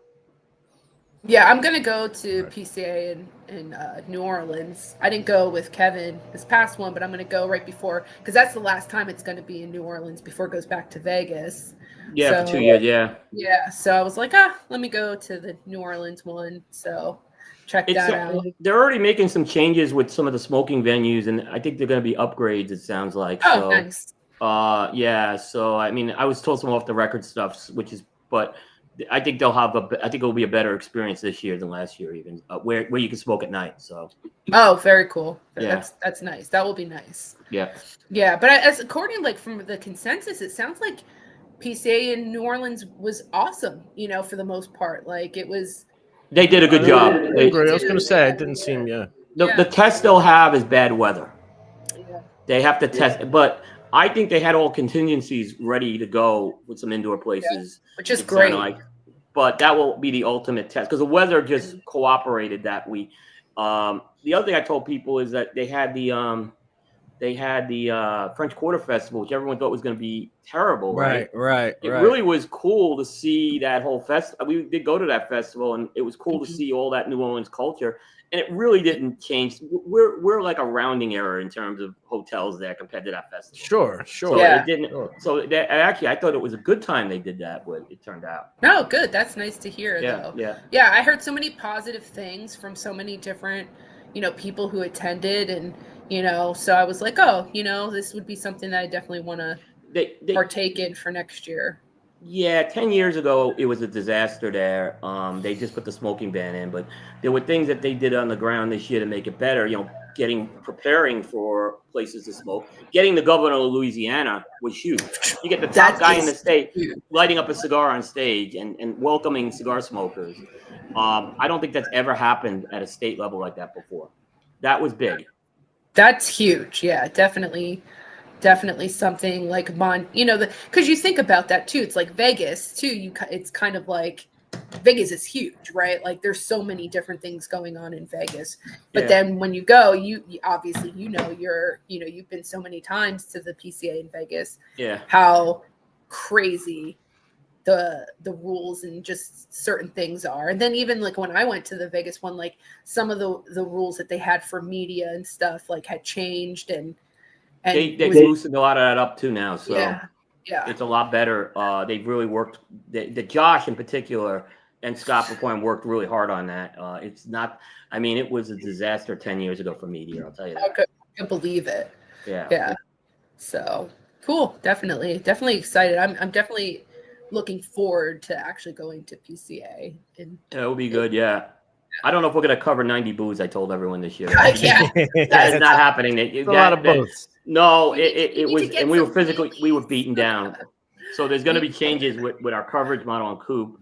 Yeah, I'm gonna go to PCA in New Orleans. I didn't go with Kevin this past one, but I'm gonna go right before, because that's the last time it's gonna be in New Orleans before it goes back to Vegas. Yeah, for 2 years. Yeah. Yeah, so I was like, let me go to the New Orleans one. So check that out. They're already making some changes with some of the smoking venues, and I think they're going to be upgrades. It sounds like. Oh, nice. Yeah. So I mean, I was told some off the record stuff, but I think they'll have I think it'll be a better experience this year than last year, even where you can smoke at night. So. Oh, very cool. Yeah. That's nice. That will be nice. Yeah. Yeah, but as according from the consensus, it sounds like PCA in New Orleans was awesome. For the most part, like it was. They did a good job. I was going to say it didn't seem The test they'll have is bad weather. Yeah. They have to test, but I think they had all contingencies ready to go with some indoor places, which is great. But that will be the ultimate test because the weather just cooperated that week. The other thing I told people is that they had the French Quarter Festival, which everyone thought was going to be terrible. Right. It really was cool to see that whole festival. We did go to that festival, and it was cool to see all that New Orleans culture. And it really didn't change. We're like a rounding error in terms of hotels there compared to that festival. Sure. So it didn't. Sure. So actually, I thought it was a good time they did that. But it turned out. No, good. That's nice to hear. Though. Yeah. I heard so many positive things from so many different, people who attended, and so I was like, this would be something that I definitely want to partake in for next year. Yeah, 10 years ago, it was a disaster there. They just put the smoking ban in, but there were things that they did on the ground this year to make it better. Preparing for places to smoke. Getting the governor of Louisiana was huge. You get the top guy in the state lighting up a cigar on stage and welcoming cigar smokers. I don't think that's ever happened at a state level like that before. That was big. That's huge. Yeah, definitely something like because you think about that too. It's like Vegas too. It's kind of like Vegas is huge, right? Like there's so many different things going on in Vegas. But then when you go, you obviously you've been so many times to the PCA in Vegas. Yeah. How crazy the rules and just certain things are. And then even like when I went to the Vegas one, like some of the rules that they had for media and stuff like had changed and they loosened a lot of that up too now. So yeah. It's a lot better. They've really worked. The Josh in particular and Scott before him worked really hard on that. It's not. I mean, it was a disaster 10 years ago for media. I'll tell you that. I couldn't believe it. Yeah. So cool. Definitely excited. I'm definitely looking forward to actually going to PCA. It will be good. Yeah. I don't know if we're going to cover 90 booths. I told everyone this year. I can't. That is not happening. A lot of booths. No, it was, and we were beaten down. So there's going to be changes with our coverage model on Coop.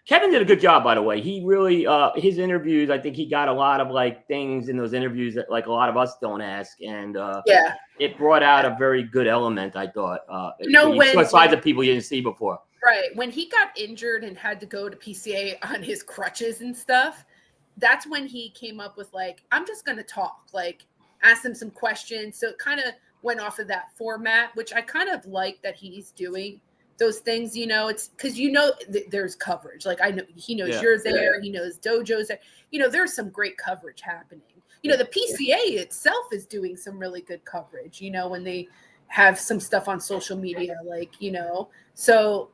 Kevin did a good job, by the way. He really, his interviews, I think he got a lot of like things in those interviews that like a lot of us don't ask. And it brought out a very good element, I thought. When sides of people you didn't see before. Right. When he got injured and had to go to PCA on his crutches and stuff, that's when he came up with like, I'm just going to talk, like ask them some questions. So it kind of went off of that format, which I kind of like that he's doing those things, it's because, there's coverage. Like I know he knows you're there. He knows Dojo's there. There's some great coverage happening. The PCA itself is doing some really good coverage, when they have some stuff on social media, like, so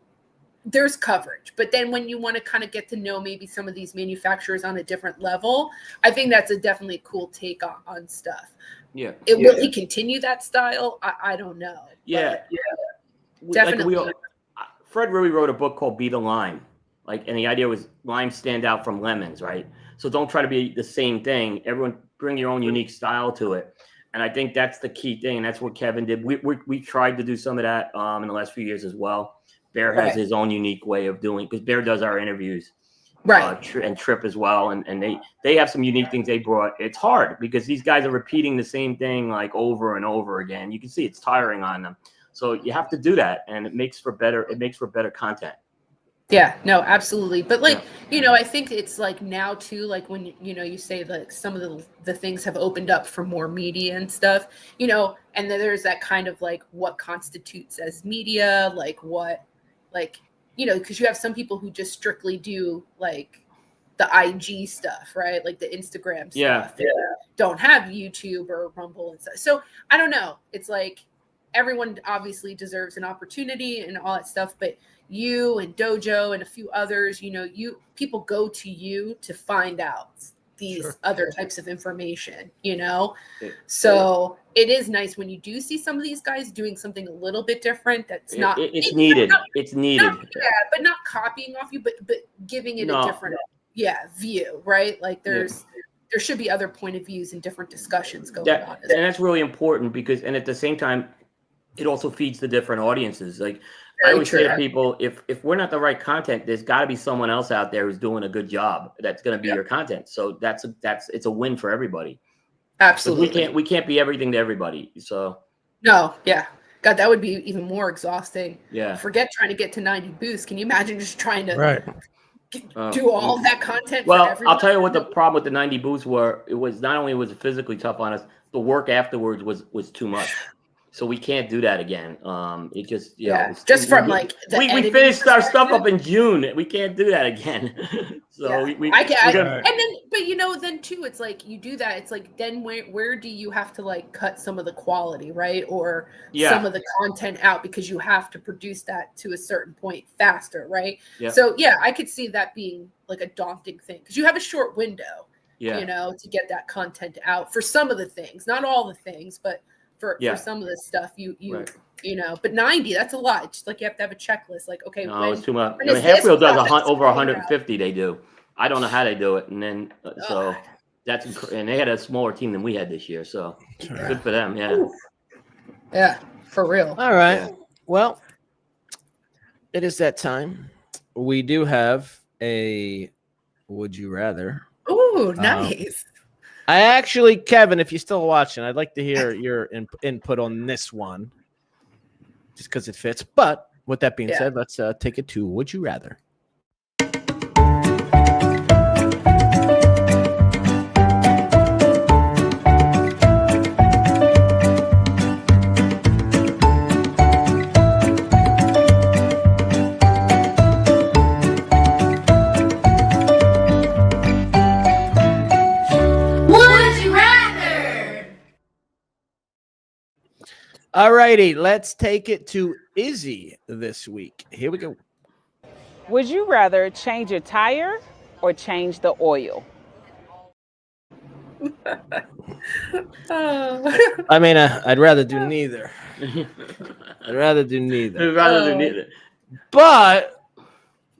there's coverage. But then when you want to kind of get to know maybe some of these manufacturers on a different level, I think that's definitely a cool take on stuff. Yeah. Will he continue that style? I don't know. Yeah. Definitely. Like Fred really wrote a book called Be the Lime. And the idea was limes stand out from lemons, right? So don't try to be the same thing. Everyone bring your own unique style to it. And I think that's the key thing. And that's what Kevin did. We tried to do some of that in the last few years as well. Bear has his own unique way of doing, because Bear does our interviews. Right. and Trip as well, and they have some unique things they brought. It's hard because these guys are repeating the same thing like over and over again. You can see it's tiring on them, so you have to do that, and it makes for better content. Yeah, no, absolutely. But like, I think it's like now too, like when, you say like some of the things have opened up for more media and stuff, and then there's that kind of like what constitutes as media, like what, like, because you have some people who just strictly do like the IG stuff, right? Like the Instagram stuff. Yeah. Don't have YouTube or Rumble and stuff. So I don't know. It's like everyone obviously deserves an opportunity and all that stuff, but you and Dojo and a few others, people go to you to find out these other types of information, So it is nice when you do see some of these guys doing something a little bit different. That's not. It's needed. It's needed. But not copying off you, but giving it a different, view, right? Like there should be other point of views and different discussions going on. And that's really important because, and at the same time, it also feeds the different audiences. Like I always say to people, if we're not the right content, there's got to be someone else out there who's doing a good job. That's going to be your content. So it's a win for everybody. Absolutely. We can't be everything to everybody. So no, yeah, God, that would be even more exhausting. Yeah. Forget trying to get to 90 boosts. Can you imagine just trying to do all of that content? Well, I'll tell you what the problem with the 90 boosts were. It was not only was it physically tough on us, the work afterwards was too much. So we can't do that again. It just just from like we finished our stuff up in June. We can't do that again. So I get and then but then too it's like you do that. It's like then where do you have to like cut some of the quality, right? Or some of the content out because you have to produce that to a certain point faster, right? Yeah. So I could see that being like a daunting thing because you have a short window, to get that content out for some of the things, not all the things, but for some of this stuff, but 90, that's a lot. It's just like you have to have a checklist. Like, okay, it's too much. Half Wheel does over 150. They do. I don't know how they do it, and then and they had a smaller team than we had this year, so good for them. Yeah. Yeah, for real. All right. Well, it is that time. We do have a Would You Rather. Ooh, nice. I actually, Kevin, if you're still watching, I'd like to hear your input on this one, just because it fits. But with that being said, let's take it to Would You Rather. All righty, let's take it to Izzy this week. Here we go. Would you rather change your tire or change the oil? I mean, I'd rather do neither. I'd rather do neither. But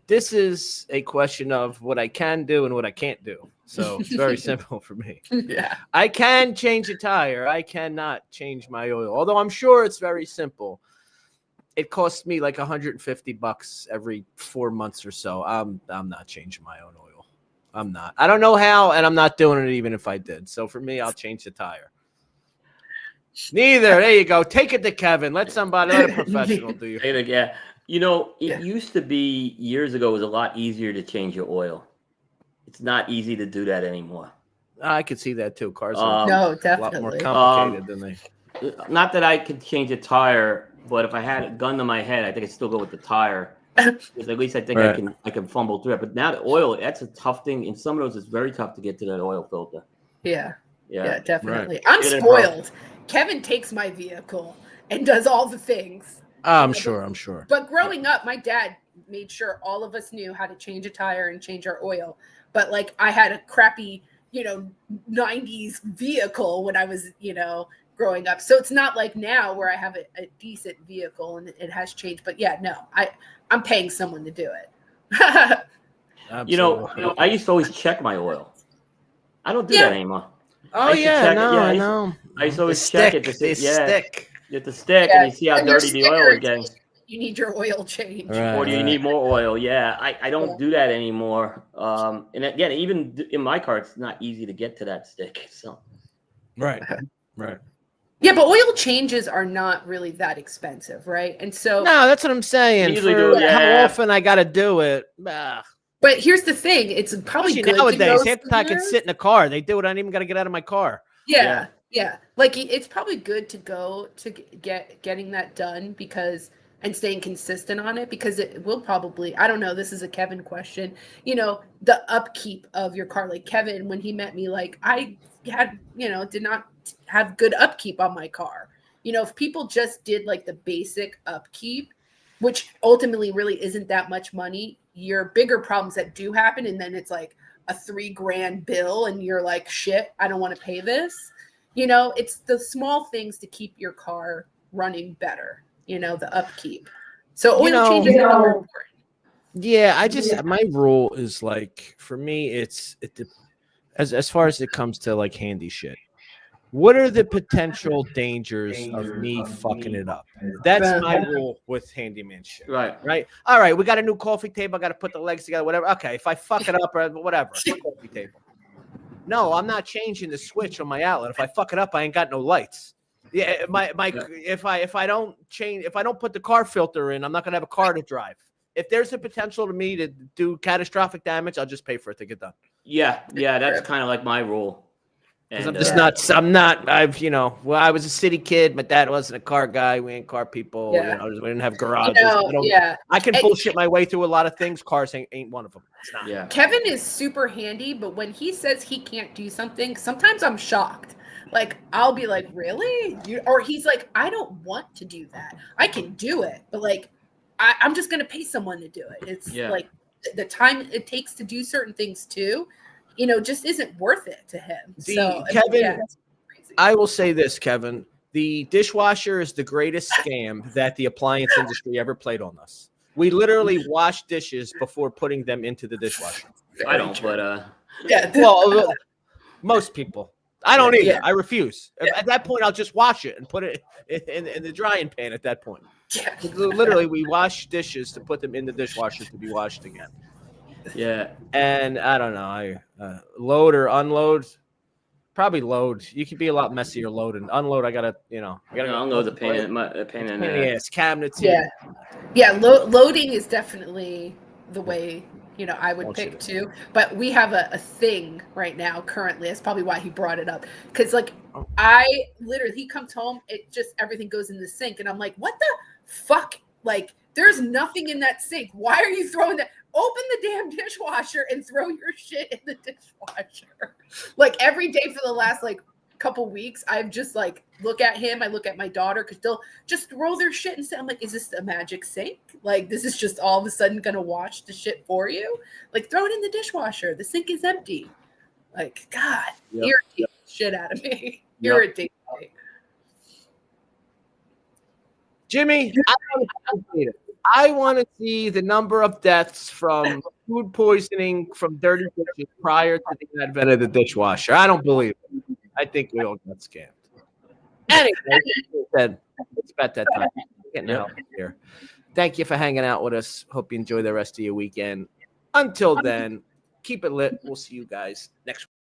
this is a question of what I can do and what I can't do. So it's very simple for me. Yeah. I can change a tire. I cannot change my oil. Although I'm sure it's very simple. It costs me like $150 every 4 months or so. I'm not changing my own oil. I'm not. I don't know how, and I'm not doing it even if I did. So for me, I'll change the tire. Neither. There you go. Take it to Kevin. Let a professional do you. Yeah. It used to be years ago, it was a lot easier to change your oil. It's not easy to do that anymore. I could see that too. Cars are definitely a lot more complicated than they. Not that I could change a tire, but if I had a gun to my head, I think I'd still go with the tire. Because at least I think I can fumble through it. But now the oil, that's a tough thing. In some of those, it's very tough to get to that oil filter. Yeah, definitely. Right. I'm spoiled. Kevin takes my vehicle and does all the things. I'm sure. But growing up, my dad made sure all of us knew how to change a tire and change our oil. But like I had a crappy, 90s vehicle when I was, growing up. So it's not like now where I have a decent vehicle and it has changed. But I'm paying someone to do it. I used to always check my oil. I don't do that anymore. Oh yeah, I know. I used to always check it to see. Stick. You have to stick and you see how dirty the oil is getting. you need your oil change. Or do you need more oil? Yeah, I don't do that anymore. And again, even in my car, it's not easy to get to that stick. So, right. Yeah, but oil changes are not really that expensive, right? And so no, that's what I'm saying. For how often I got to do it. But here's the thing: it's probably especially good nowadays. to Half the time I can sit in the car. They do it. I don't even got to get out of my car. Yeah. Like it's probably good to go to getting that done and staying consistent on it, because it will probably, I don't know, this is a Kevin question, the upkeep of your car. Like Kevin, when he met me, like I had, did not have good upkeep on my car. If people just did like the basic upkeep, which ultimately really isn't that much money, your bigger problems that do happen, and then it's like a $3,000 bill and you're like, shit, I don't want to pay this. It's the small things to keep your car running better, the upkeep. So oil changes are more important. Yeah, my rule is like, for me, as far as it comes to like handy shit, what are the potential dangers of me fucking it up? That's my rule with handyman shit. Right. All right, we got a new coffee table. I got to put the legs together, whatever. Okay, if I fuck it up or whatever, coffee table. No, I'm not changing the switch on my outlet. If I fuck it up, I ain't got no lights. Yeah, if I don't put the car filter in, I'm not gonna have a car to drive. If there's a potential to me to do catastrophic damage, I'll just pay for it to get done. Yeah, that's kind of like my rule. Because I'm just not. I was a city kid. My dad wasn't a car guy. We ain't car people. We didn't have garages. I can bullshit my way through a lot of things. Cars ain't one of them. It's not. Yeah. Kevin is super handy, but when he says he can't do something, sometimes I'm shocked. Like, I'll be like, really? Or he's like, I don't want to do that. I can do it, but like, I'm just going to pay someone to do it. It's like the time it takes to do certain things too, just isn't worth it to him. Kevin, I will say this, Kevin, the dishwasher is the greatest scam that the appliance industry ever played on us. We literally wash dishes before putting them into the dishwasher. I don't, but well, most people. I don't either. Yeah. I refuse. At that point, I'll just wash it and put it in the drying pan at that point. Yeah. Literally, we wash dishes to put them in the dishwasher to be washed again. Yeah. And I don't know. I load or unload. Probably load. You could be a lot messier loading. Unload, I gotta unload the pain in the ass cabinets. Yeah. Loading is definitely the way I would pick too. But we have a thing right now currently. That's probably why he brought it up. Because he comes home, it just everything goes in the sink, and I'm like, what the fuck? Like, there's nothing in that sink. Why are you throwing that? Open the damn dishwasher and throw your shit in the dishwasher. Like every day for the last couple weeks, I've just look at him. I look at my daughter because they'll just throw their shit and say, I'm like, is this a magic sink? Like, this is just all of a sudden going to wash the shit for you? Like, throw it in the dishwasher. The sink is empty. Like, God, irritate shit out of me. Irritate me. Jimmy, I want to see the number of deaths from food poisoning from dirty dishes prior to the advent of the dishwasher. I don't believe it. I think we all got scammed. Anyway, it's about that time. Getting help here. Thank you for hanging out with us. Hope you enjoy the rest of your weekend. Until then, keep it lit. We'll see you guys next week.